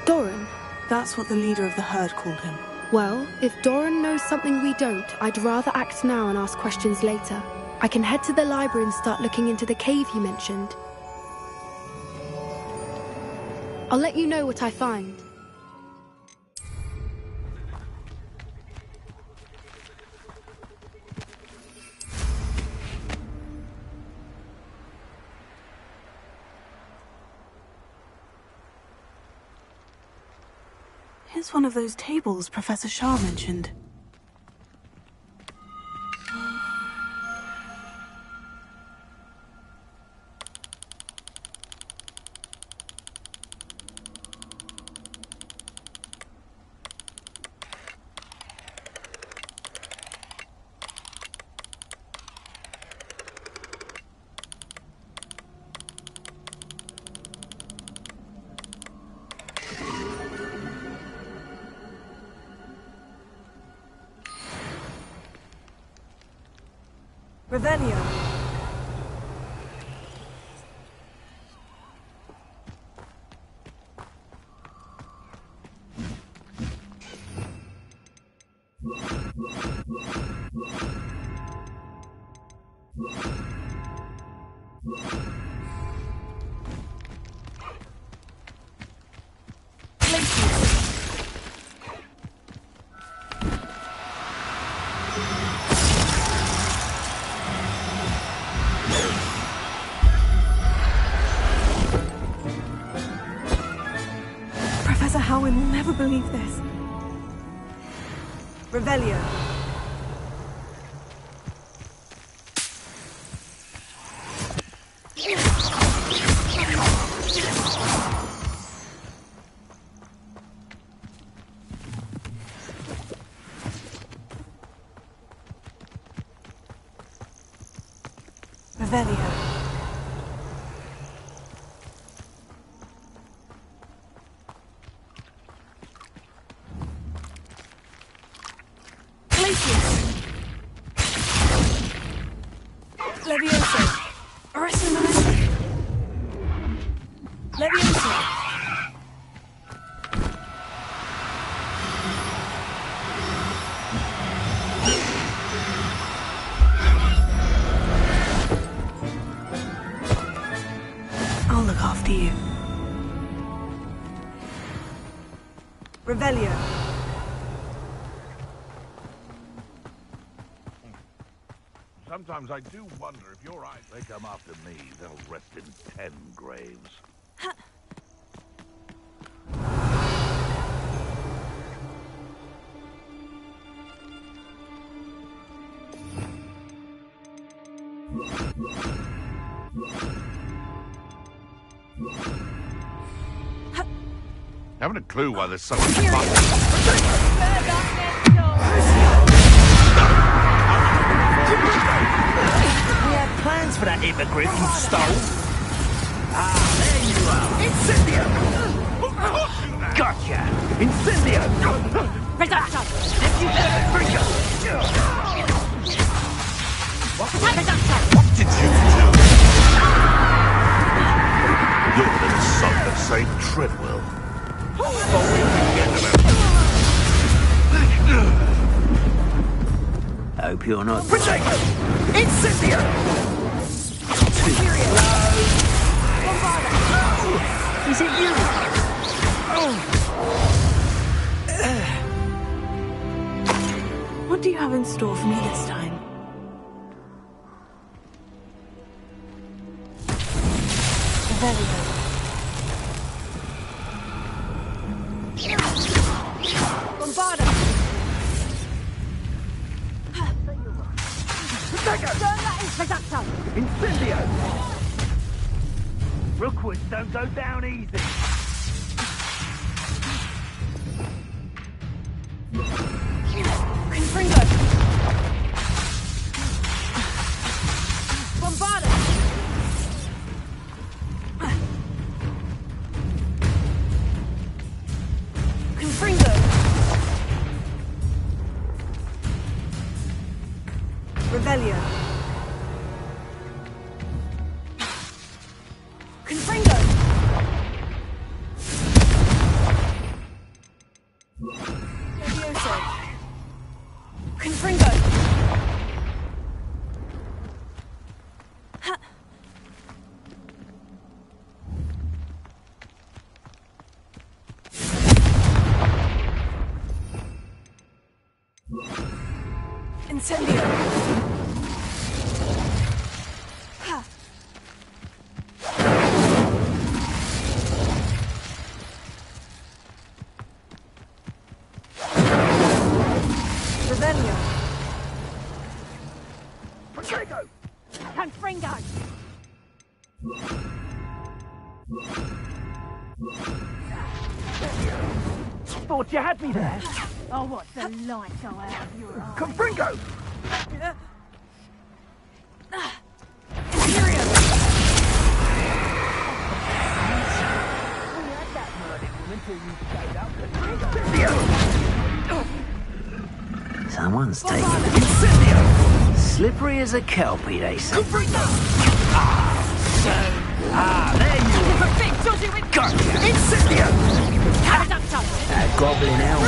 Doran? That's what the leader of the herd called him. Well, if Doran knows something we don't, I'd rather act now and ask questions later. I can head to the library and start looking into the cave you mentioned. I'll let you know what I find. Here's one of those tables Professor Shah mentioned. Revelio. Revelio. Revelio. Levioso. Arresto momentum. Levioso. I'll look after you. Revelio. Sometimes I do wonder if your eyes, they come after me, they'll rest in 10 graves. Haven't a clue why there's so much fun. We had plans for that hippogriff you stole. Ah, there you are. Incendio! Gotcha! Incendio! What did you do? You're the son of St. Treadwell. Hope you're not... Protego! Incendio! Is it you? What do you have in store for me this time? Revelio. Bombarda! Incendio! Rookwoods don't go down easy. Confringo! Bombarda! Confringo! Revelio. Confringo! Levioso. Confringo! Ha! Incendio! Ha! Revelio! Protego! Confringo! Thought you had me there. Oh, what the light go out of your eyes. Confringo! Someone's taking Incendio! Slippery as a kelpie, they say. There you are. Gotcha! Incendio! That goblin elbow.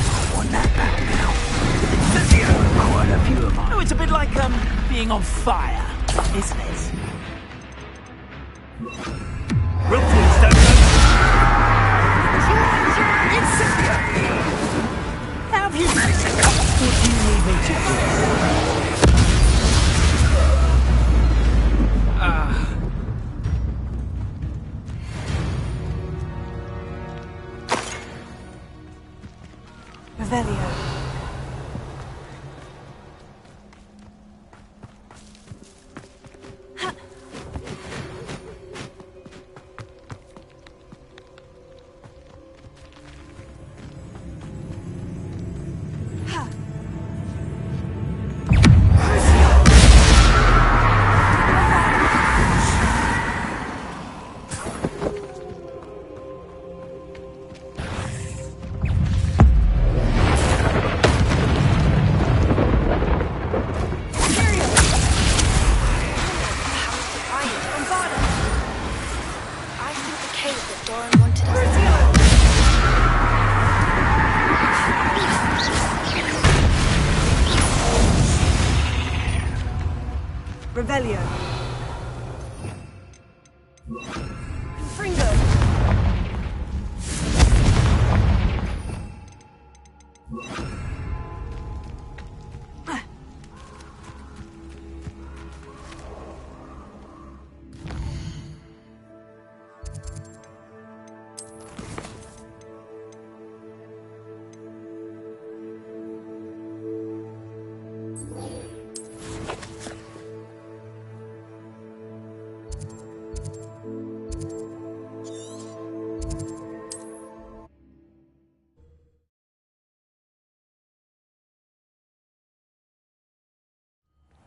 I want that back now. Incendio! Quite a few of mine. Oh, it's a bit like, being on fire, isn't it? Rookwoods don't go. Incendio! How have you managed to come? What do you need me to do? Revelio. Revelio. Confringo.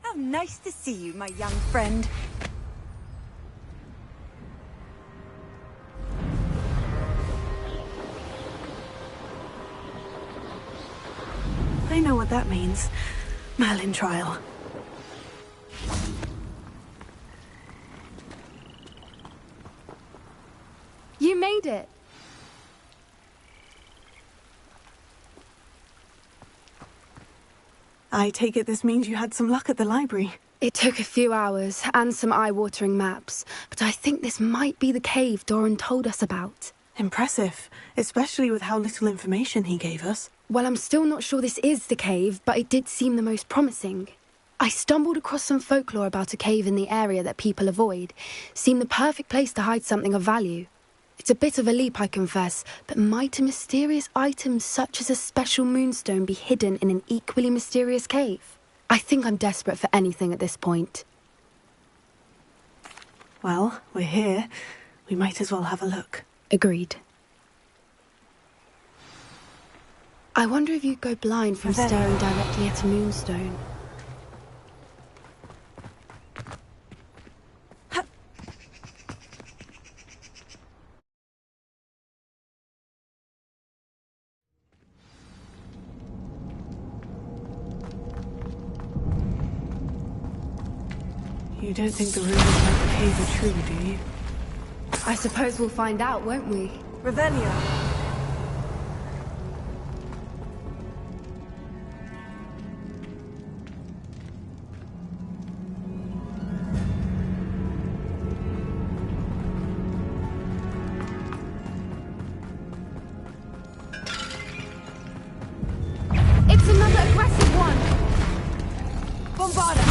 How nice to see you, my young friend. I know what that means. Merlin trial. You made it. I take it this means you had some luck at the library. It took a few hours and some eye-watering maps, but I think this might be the cave Doran told us about. Impressive, especially with how little information he gave us. Well, I'm still not sure this is the cave, but it did seem the most promising. I stumbled across some folklore about a cave in the area that people avoid. Seemed the perfect place to hide something of value. It's a bit of a leap, I confess, but might a mysterious item such as a special moonstone be hidden in an equally mysterious cave? I think I'm desperate for anything at this point. Well, we're here. We might as well have a look. Agreed. I wonder if you'd go blind from staring directly at a moonstone. You don't think the rumors about the cave are true, do you? I suppose we'll find out, won't we? Revelio. It's another aggressive one! Bombarda!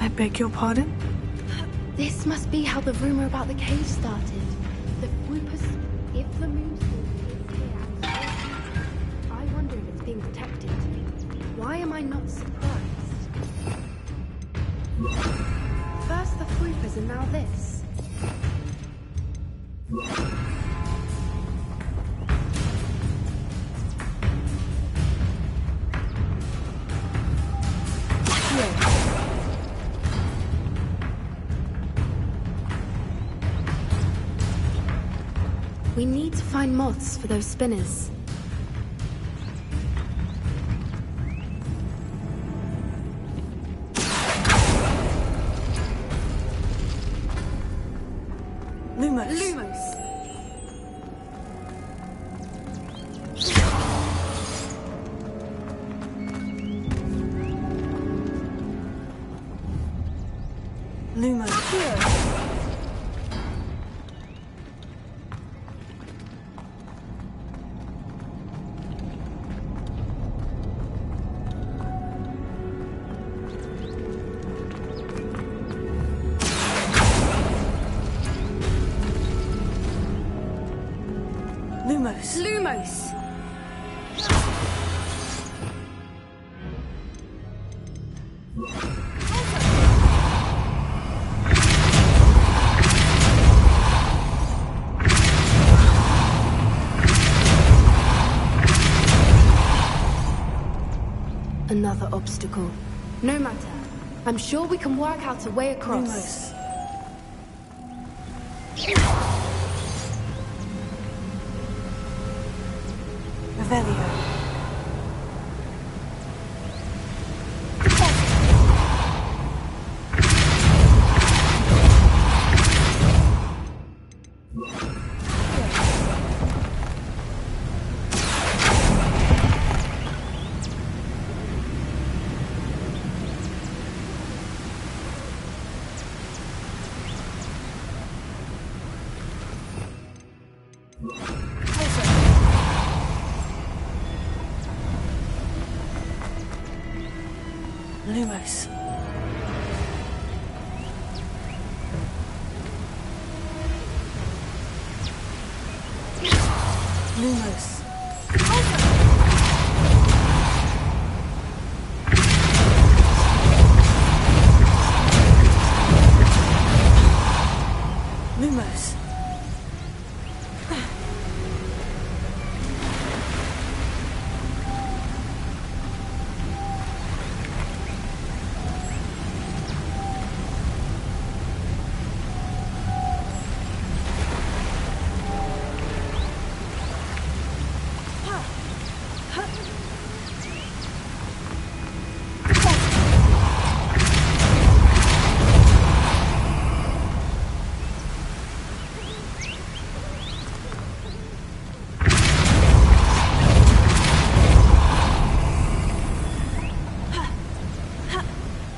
I beg your pardon? This must be how the rumor about the cave started. The Floopers, if the moonstone is here and I wonder if it's being detected. Why am I not surprised? First the Floopers and now this. We need to find moths for those spinners. Lumos. Lumos. Here. Lumos. Lumos! Another obstacle. No matter. I'm sure we can work out a way across. Lumos. Revelio. Lumos. Lumos. Lumos.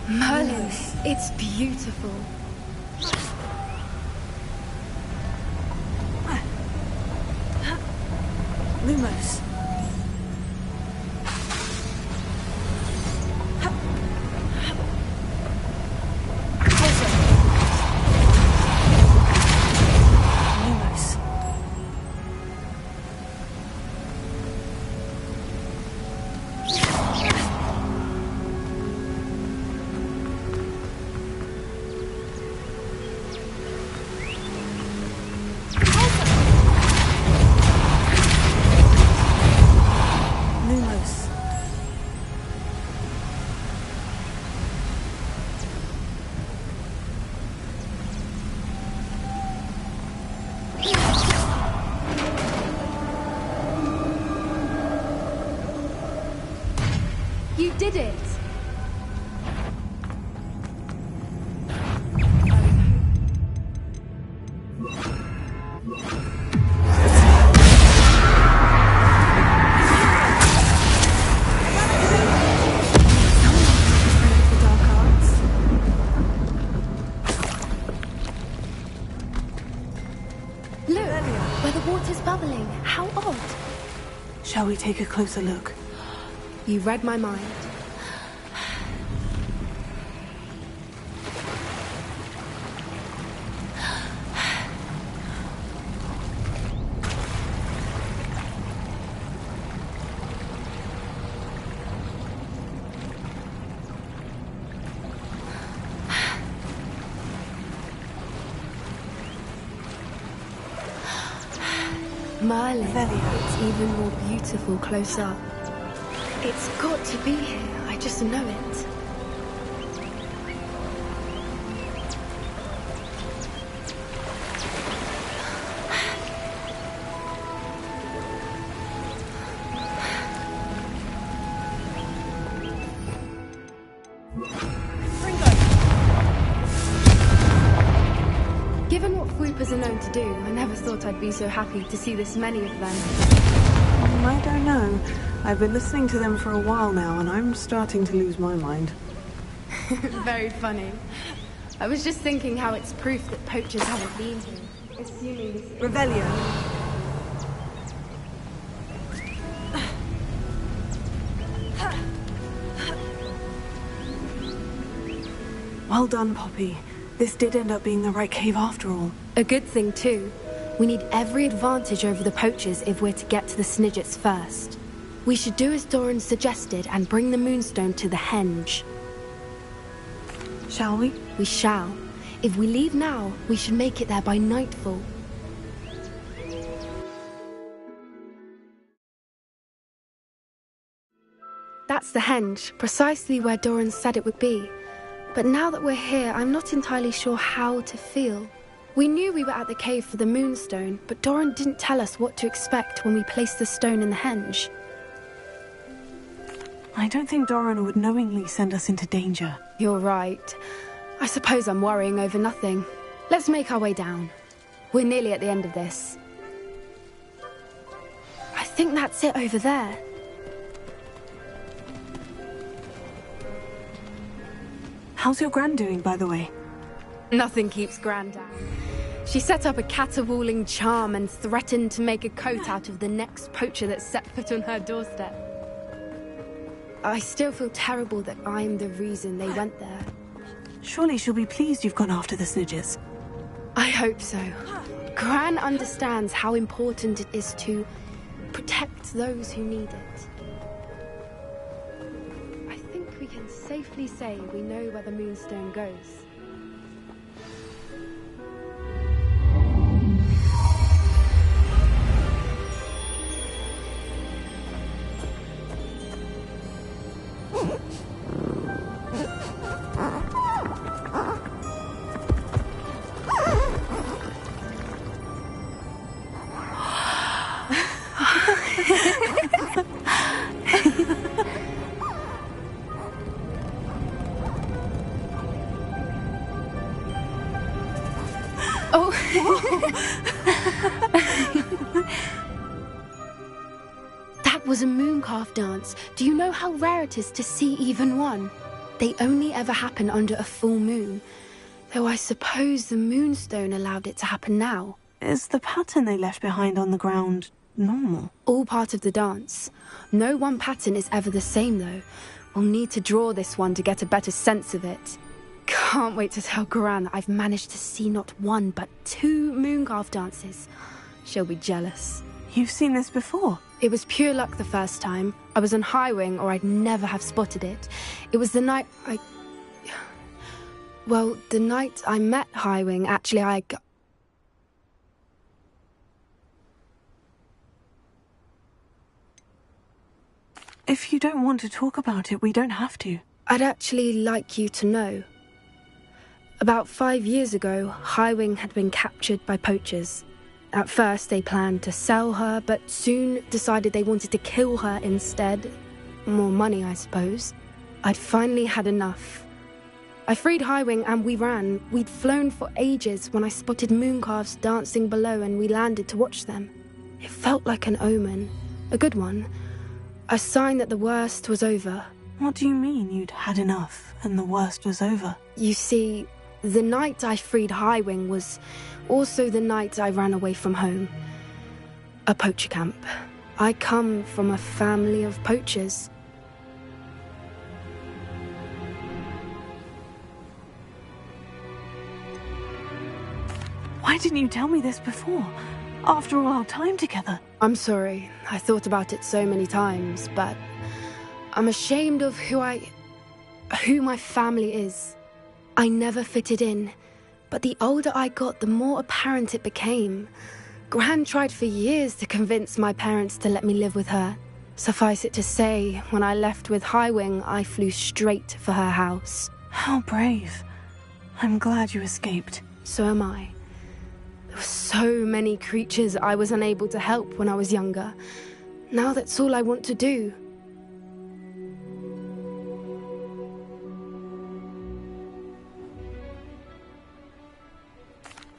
Merlin, it's beautiful. Lumos. Lumos. Lumos. You did it! The dark arts. Look, where the water's bubbling. How odd. Shall we take a closer look? You read my mind. Merlin, it's even more beautiful close up. It's got to be here, I just know it. Given what Fwoopas are known to do, I never thought I'd be so happy to see this many of them. I don't know. I've been listening to them for a while now, and I'm starting to lose my mind. Very funny. I was just thinking how it's proof that poachers haven't been here. Assuming this is... Revelio. Well done, Poppy. This did end up being the right cave after all. A good thing, too. We need every advantage over the poachers if we're to get to the Snidgets first. We should do as Doran suggested and bring the Moonstone to the Henge. Shall we? We shall. If we leave now, we should make it there by nightfall. That's the Henge, precisely where Doran said it would be. But now that we're here, I'm not entirely sure how to feel. We knew we were at the cave for the Moonstone, but Doran didn't tell us what to expect when we placed the stone in the Henge. I don't think Doran would knowingly send us into danger. You're right. I suppose I'm worrying over nothing. Let's make our way down. We're nearly at the end of this. I think that's it over there. How's your Gran doing, by the way? Nothing keeps Gran down. She set up a caterwauling charm and threatened to make a coat out of the next poacher that set foot on her doorstep. I still feel terrible that I'm the reason they went there. Surely she'll be pleased you've gone after the Snidgets. I hope so. Gran understands how important it is to protect those who need it. I think we can safely say we know where the Moonstone goes. That was a mooncalf dance. Do you know how rare it is to see even one? They only ever happen under a full moon. Though I suppose the Moonstone allowed it to happen now. Is the pattern they left behind on the ground normal? All part of the dance. No one pattern is ever the same, though. We'll need to draw this one to get a better sense of it. Can't wait to tell Gran that I've managed to see not one, but 2 mooncalf dances. She'll be jealous. You've seen this before? It was pure luck the first time. I was on Highwing, or I'd never have spotted it. It was the night Well, the night I met Highwing, actually, If you don't want to talk about it, we don't have to. I'd actually like you to know. About 5 years ago, Highwing had been captured by poachers. At first, they planned to sell her, but soon decided they wanted to kill her instead. More money, I suppose. I'd finally had enough. I freed Highwing and we ran. We'd flown for ages when I spotted mooncalves dancing below and we landed to watch them. It felt like an omen. A good one. A sign that the worst was over. What do you mean you'd had enough and the worst was over? You see, the night I freed Highwing was also the night I ran away from home. A poacher camp. I come from a family of poachers. Why didn't you tell me this before? After all our time together. I'm sorry. I thought about it so many times, but I'm ashamed of who my family is. I never fitted in, but the older I got, the more apparent it became. Gran tried for years to convince my parents to let me live with her. Suffice it to say, when I left with Highwing, I flew straight for her house. How brave. I'm glad you escaped. So am I. There were so many creatures I was unable to help when I was younger. Now that's all I want to do.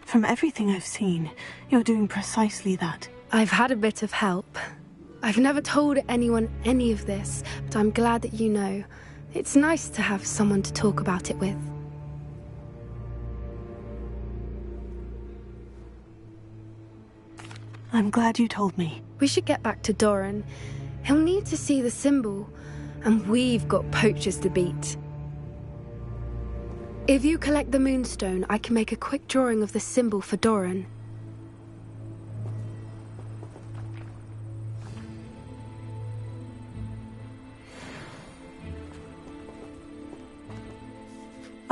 From everything I've seen, you're doing precisely that. I've had a bit of help. I've never told anyone any of this, but I'm glad that you know. It's nice to have someone to talk about it with. I'm glad you told me. We should get back to Doran. He'll need to see the symbol, and we've got poachers to beat. If you collect the Moonstone, I can make a quick drawing of the symbol for Doran.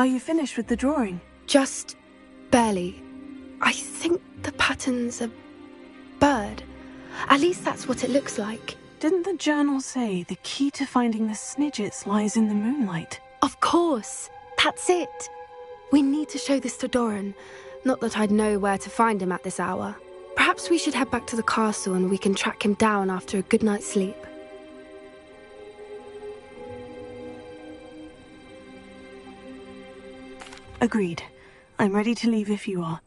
Are you finished with the drawing? Just barely. I think the pattern's a bird. At least that's what it looks like. Didn't the journal say the key to finding the Snidgets lies in the moonlight? Of course. That's it. We need to show this to Doran. Not that I'd know where to find him at this hour. Perhaps we should head back to the castle and we can track him down after a good night's sleep. Agreed. I'm ready to leave if you are.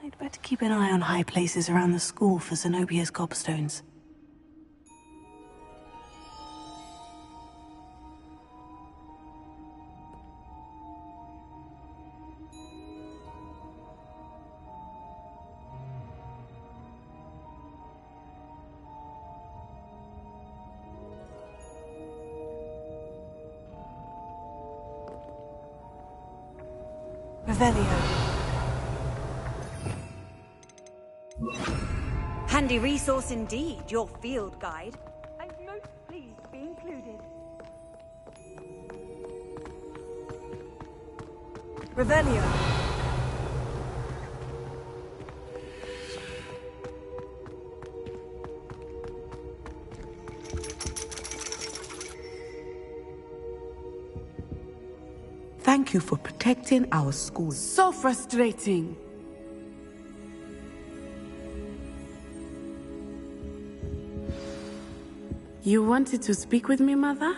I'd better keep an eye on high places around the school for Zenobia's gobstones. Revelio. Handy resource indeed, your field guide. I'm most pleased to be included. Revelio. Thank you for protecting our school. So frustrating. You wanted to speak with me, Mother?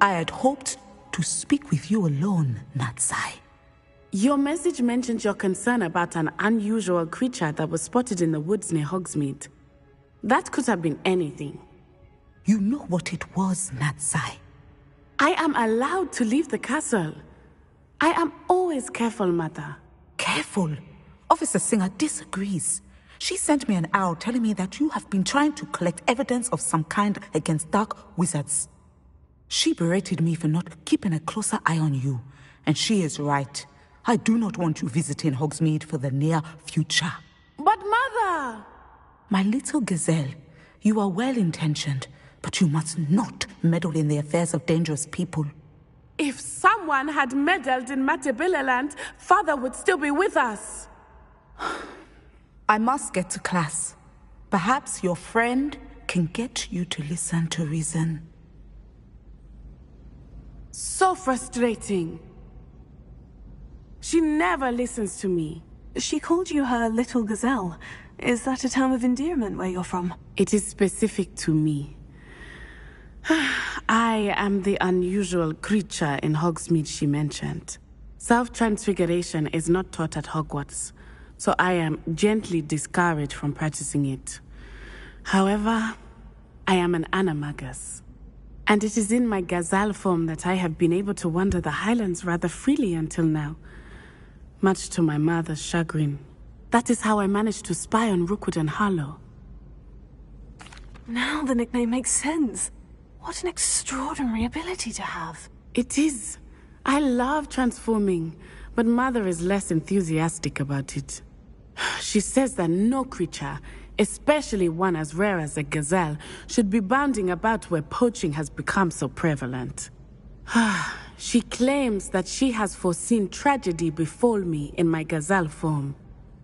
I had hoped to speak with you alone, Natsai. Your message mentioned your concern about an unusual creature that was spotted in the woods near Hogsmeade. That could have been anything. You know what it was, Natsai. I am allowed to leave the castle. I am always careful, Mother. Careful? Officer Singer disagrees. She sent me an owl telling me that you have been trying to collect evidence of some kind against dark wizards. She berated me for not keeping a closer eye on you, and she is right. I do not want you visiting Hogsmeade for the near future. But Mother! My little gazelle, you are well-intentioned, but you must not meddle in the affairs of dangerous people. If someone had meddled in Matabeleland, Father would still be with us. I must get to class. Perhaps your friend can get you to listen to reason. So frustrating. She never listens to me. She called you her little gazelle. Is that a term of endearment where you're from? It is specific to me. I am the unusual creature in Hogsmeade she mentioned. Self-transfiguration is not taught at Hogwarts, so I am gently discouraged from practicing it. However, I am an animagus, and it is in my gazelle form that I have been able to wander the Highlands rather freely until now, much to my mother's chagrin. That is how I managed to spy on Rookwood and Harlow. Now the nickname makes sense. What an extraordinary ability to have. It is. I love transforming, but Mother is less enthusiastic about it. She says that no creature, especially one as rare as a gazelle, should be bounding about where poaching has become so prevalent. She claims that she has foreseen tragedy befall me in my gazelle form.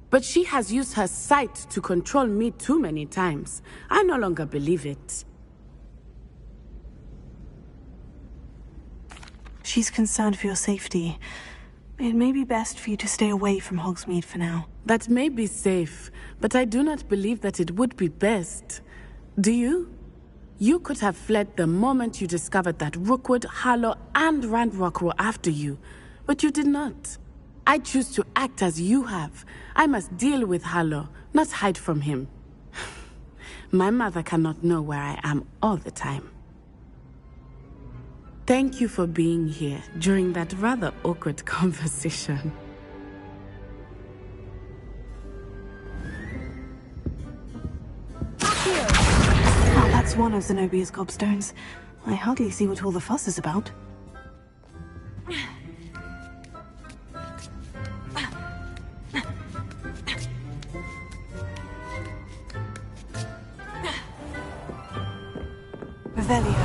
But she has used her sight to control me too many times. I no longer believe it. She's concerned for your safety. It may be best for you to stay away from Hogsmeade for now. That may be safe, but I do not believe that it would be best. Do you? You could have fled the moment you discovered that Rookwood, Harlow, and Randrock were after you, but you did not. I choose to act as you have. I must deal with Harlow, not hide from him. My mother cannot know where I am all the time. Thank you for being here during that rather awkward conversation. Oh, that's one of Zenobia's gobstones. I hardly see what all the fuss is about. Revelio.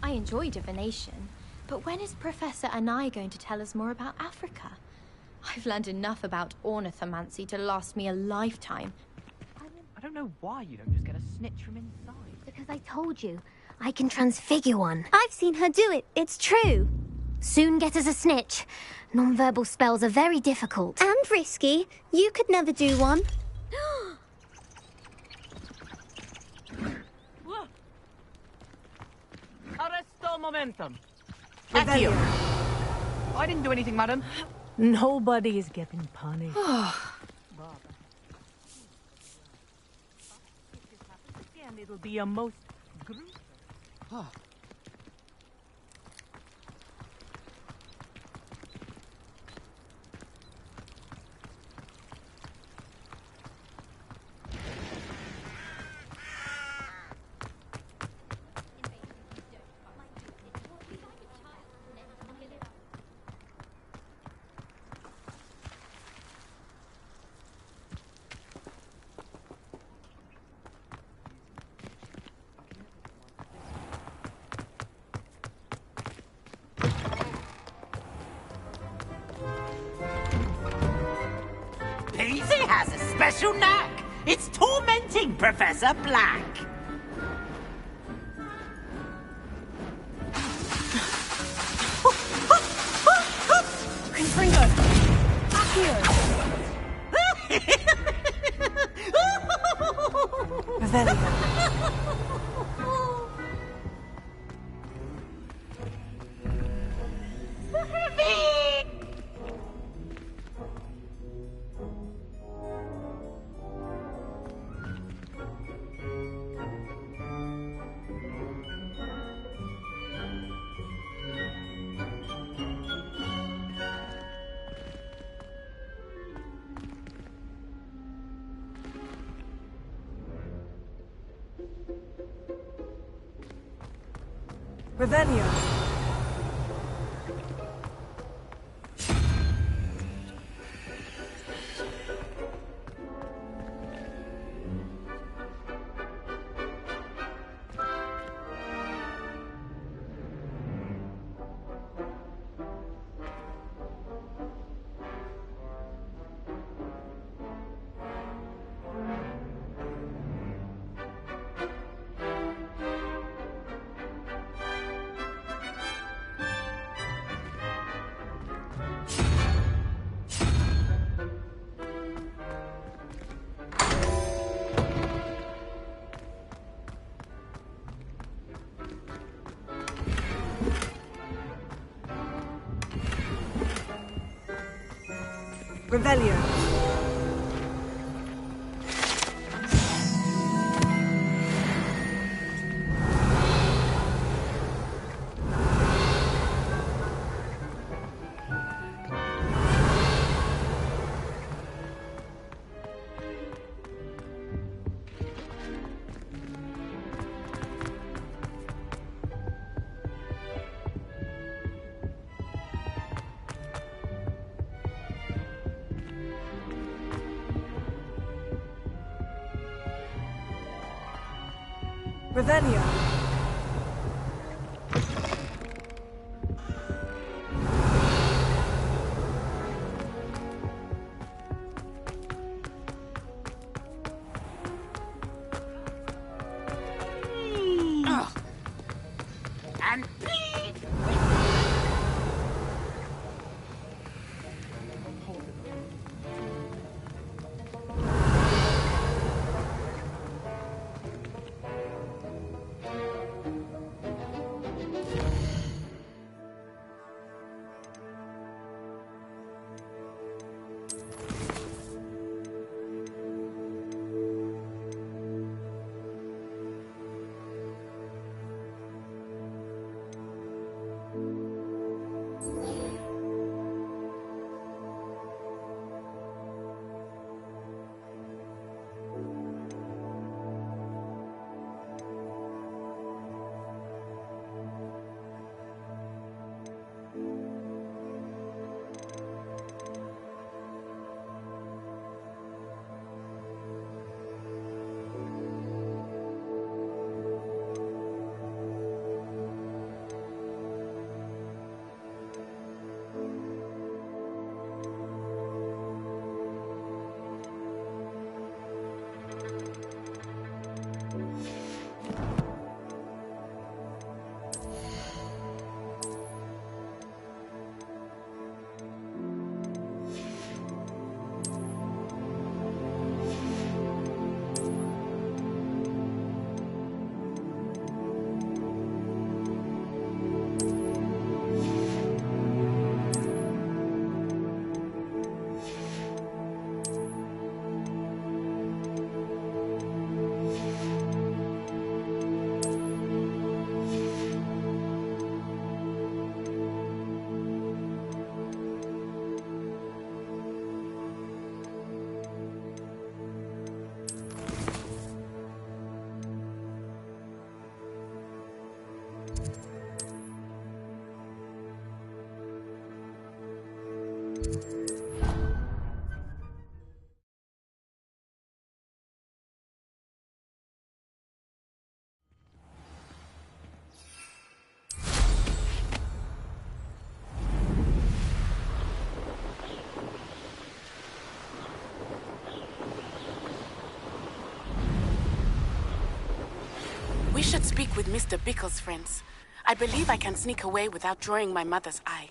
I enjoy divination, but when is Professor Anai going to tell us more about Africa? I've learned enough about ornithomancy to last me a lifetime. I don't know why you don't just get a snitch from inside. Because I told you, I can transfigure one. I've seen her do it, it's true. Soon get us a snitch. Non-verbal spells are very difficult. And risky. You could never do one. Arresto momentum. Accio. I didn't do anything, madam. Nobody is getting punished. And it'll be a most gruesome. Paisley has a special knack. It's tormenting Professor Black. Confringo! Accio! Revelio. Revelio. Revelio. And please. We should speak with Mr. Bickle's friends. I believe I can sneak away without drawing my mother's eye.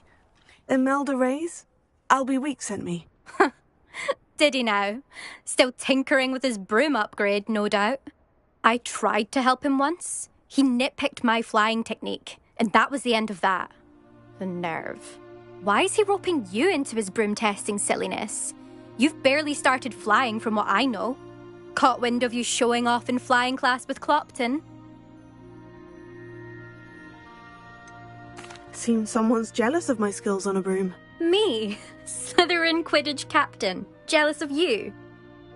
Imelda Reyes? Albie Week sent me. Did he now? Still tinkering with his broom upgrade, no doubt. I tried to help him once. He nitpicked my flying technique, and that was the end of that. The nerve. Why is he roping you into his broom testing silliness? You've barely started flying from what I know. Caught wind of you showing off in flying class with Clopton. Seems someone's jealous of my skills on a broom. Me? Slytherin Quidditch captain. Jealous of you?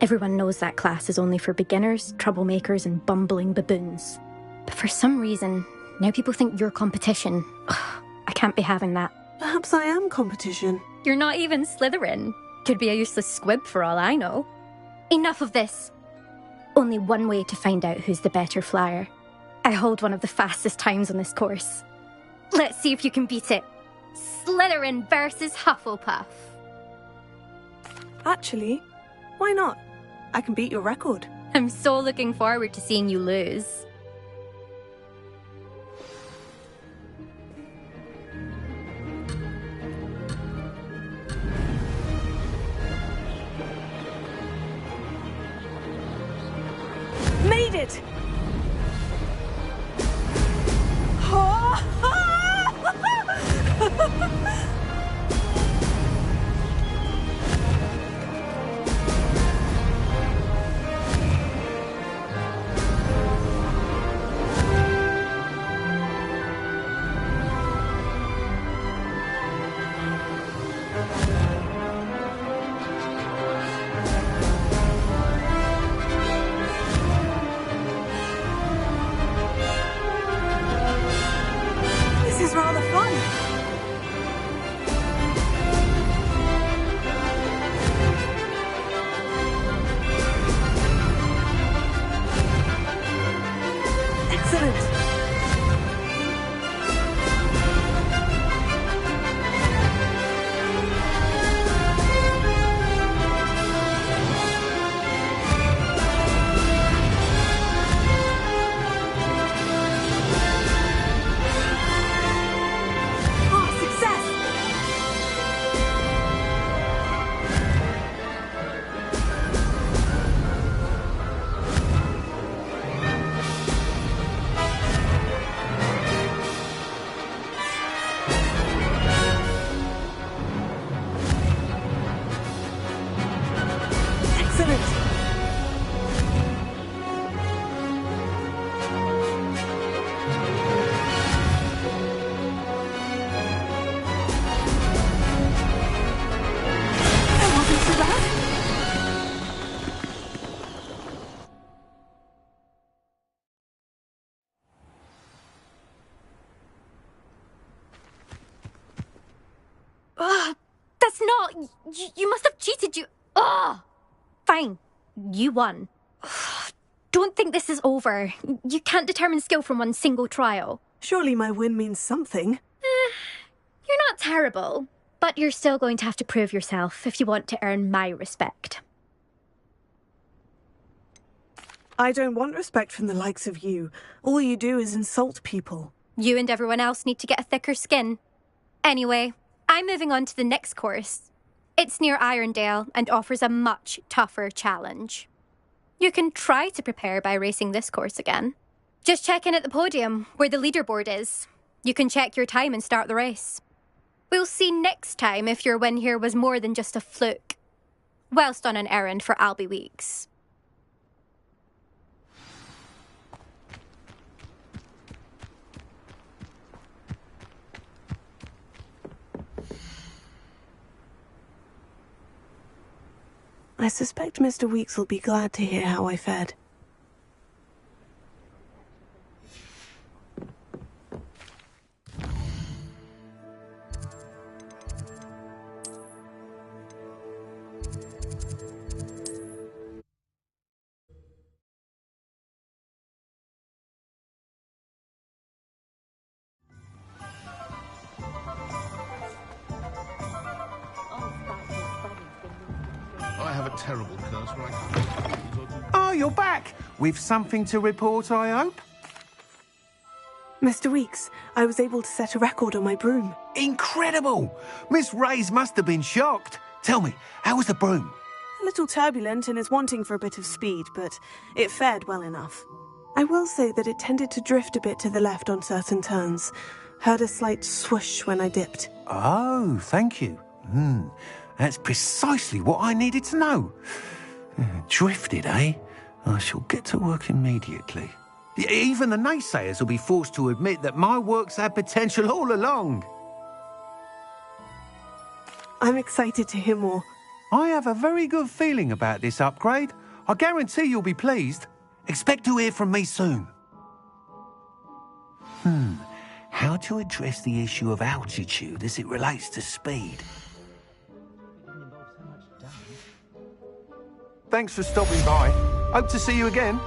Everyone knows that class is only for beginners, troublemakers, and bumbling baboons. But for some reason, now people think you're competition. Ugh, I can't be having that. Perhaps I am competition. You're not even Slytherin. Could be a useless squib for all I know. Enough of this. Only one way to find out who's the better flyer. I hold one of the fastest times on this course. Let's see if you can beat it. Slytherin versus Hufflepuff. Actually, why not? I can beat your record. I'm so looking forward to seeing you lose. Made it! Excellent! That's not... You must have cheated, you... Ugh! Fine. You won. Don't think this is over. You can't determine skill from one single trial. Surely my win means something. You're not terrible, but you're still going to have to prove yourself if you want to earn my respect. I don't want respect from the likes of you. All you do is insult people. You and everyone else need to get a thicker skin. Anyway, I'm moving on to the next course. It's near Irondale and offers a much tougher challenge. You can try to prepare by racing this course again. Just check in at the podium, where the leaderboard is. You can check your time and start the race. We'll see next time if your win here was more than just a fluke. Whilst on an errand for Albie Weeks. I suspect Mr. Weeks will be glad to hear how I fared. I have a terrible curse where I can't... Oh, you're back! With something to report, I hope? Mr. Weeks, I was able to set a record on my broom. Incredible! Miss Reyes must have been shocked. Tell me, how was the broom? A little turbulent and is wanting for a bit of speed, but it fared well enough. I will say that it tended to drift a bit to the left on certain turns. Heard a slight swoosh when I dipped. Oh, thank you. That's precisely what I needed to know. Drifted, eh? I shall get to work immediately. Even the naysayers will be forced to admit that my work's had potential all along. I'm excited to hear more. I have a very good feeling about this upgrade. I guarantee you'll be pleased. Expect to hear from me soon. How to address the issue of altitude as it relates to speed? Thanks for stopping by. Hope to see you again.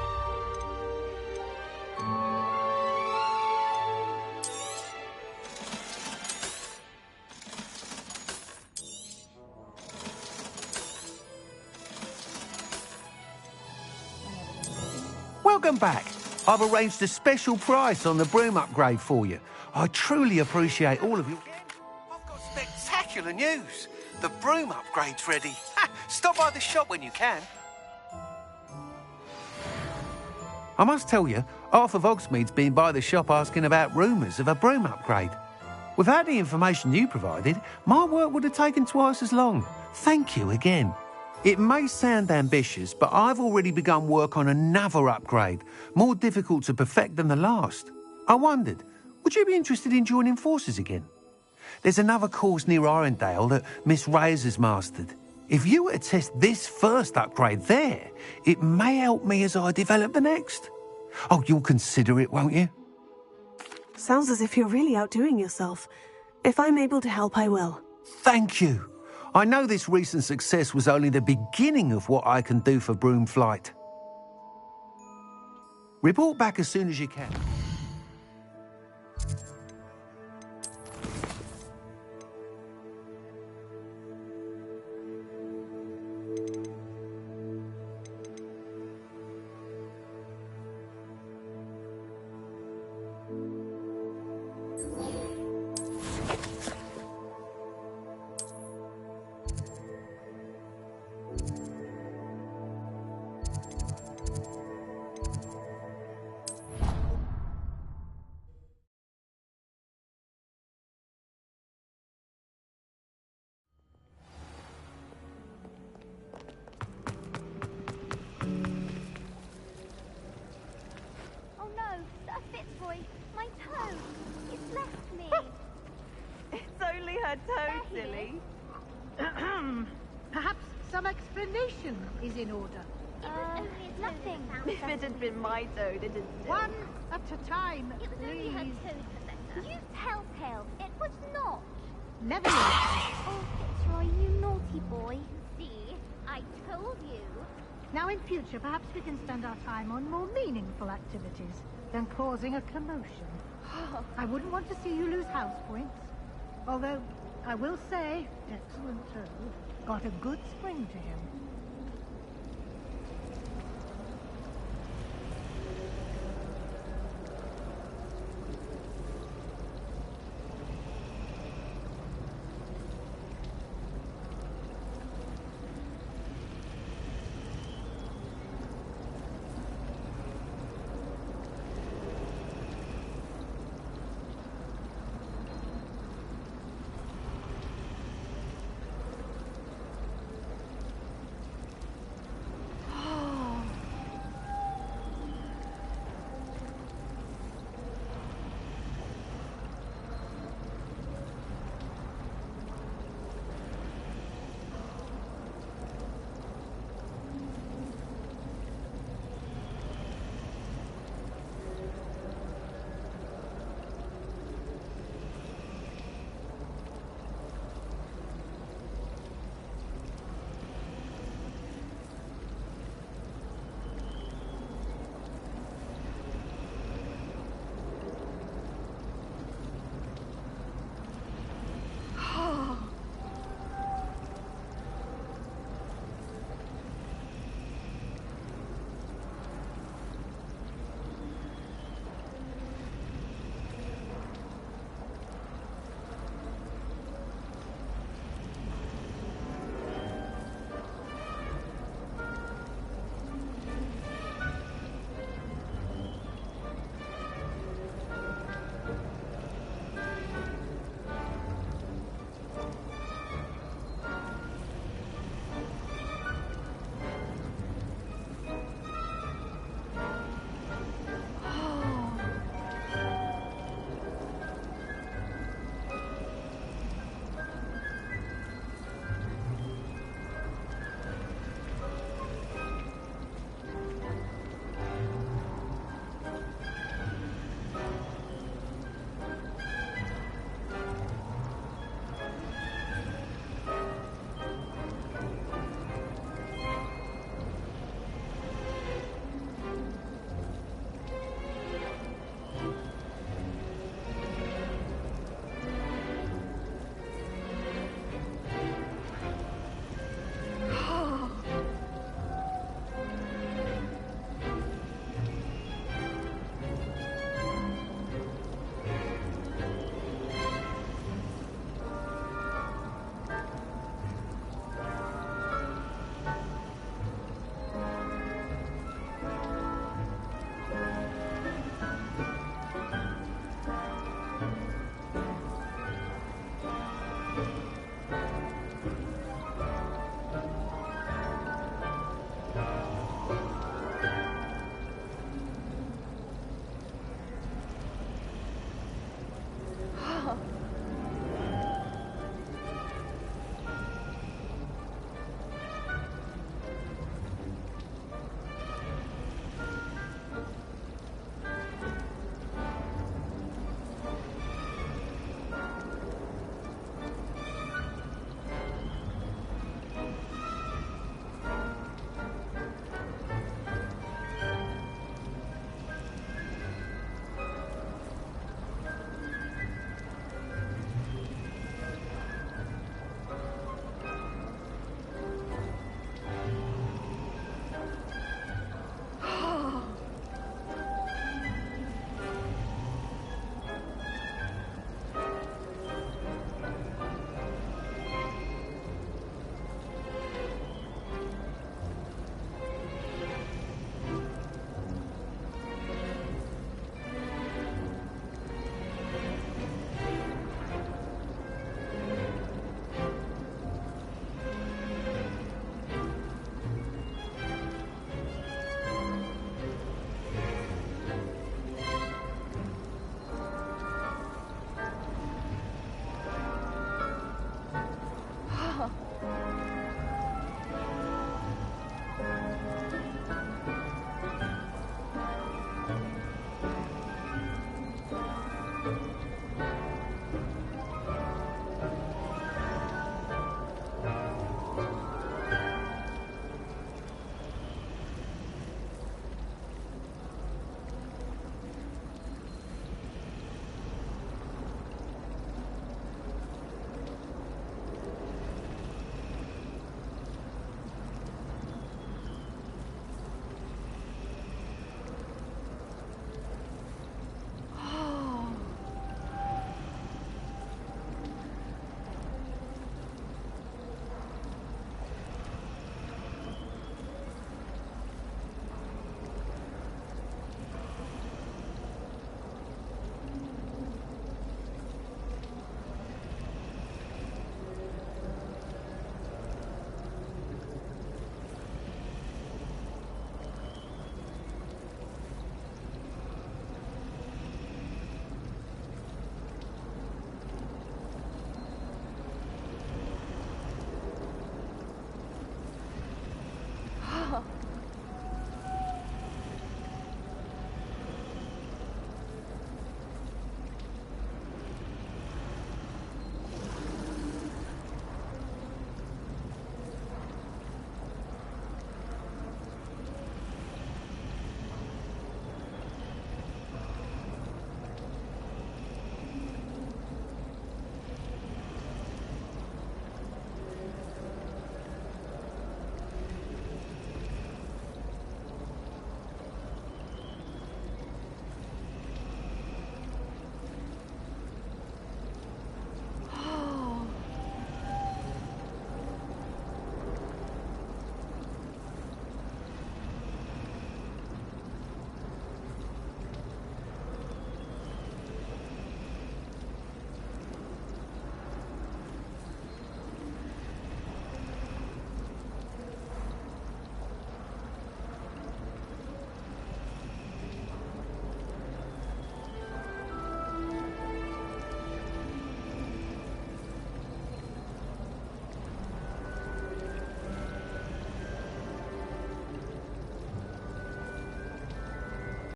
Welcome back. I've arranged a special price on the broom upgrade for you. I truly appreciate all of you. I've got spectacular news. The broom upgrade's ready. Stop by the shop when you can. I must tell you, half of Hogsmeade's been by the shop asking about rumours of a broom upgrade. Without the information you provided, my work would have taken twice as long. Thank you again. It may sound ambitious, but I've already begun work on another upgrade, more difficult to perfect than the last. I wondered, would you be interested in joining forces again? There's another course near Irondale that Miss Reyes has mastered. If you were to test this first upgrade there, it may help me as I develop the next. Oh, you'll consider it, won't you? Sounds as if you're really outdoing yourself. If I'm able to help, I will. Thank you. I know this recent success was only the beginning of what I can do for Broom Flight. Report back as soon as you can. Fitzroy, my toe. It's left me. It's only her toe, silly. Perhaps some explanation is in order. It was only a nothing. If it had been my toe, it'd One at a time, It was only her please. toe, Professor. You telltale. It was not. Never. Oh, Fitzroy, you naughty boy. See, I told you. Now in future, perhaps we can spend our time on more meaningful activities than causing a commotion. I wouldn't want to see you lose house points. Although, I will say, excellent toe, got a good spring to him.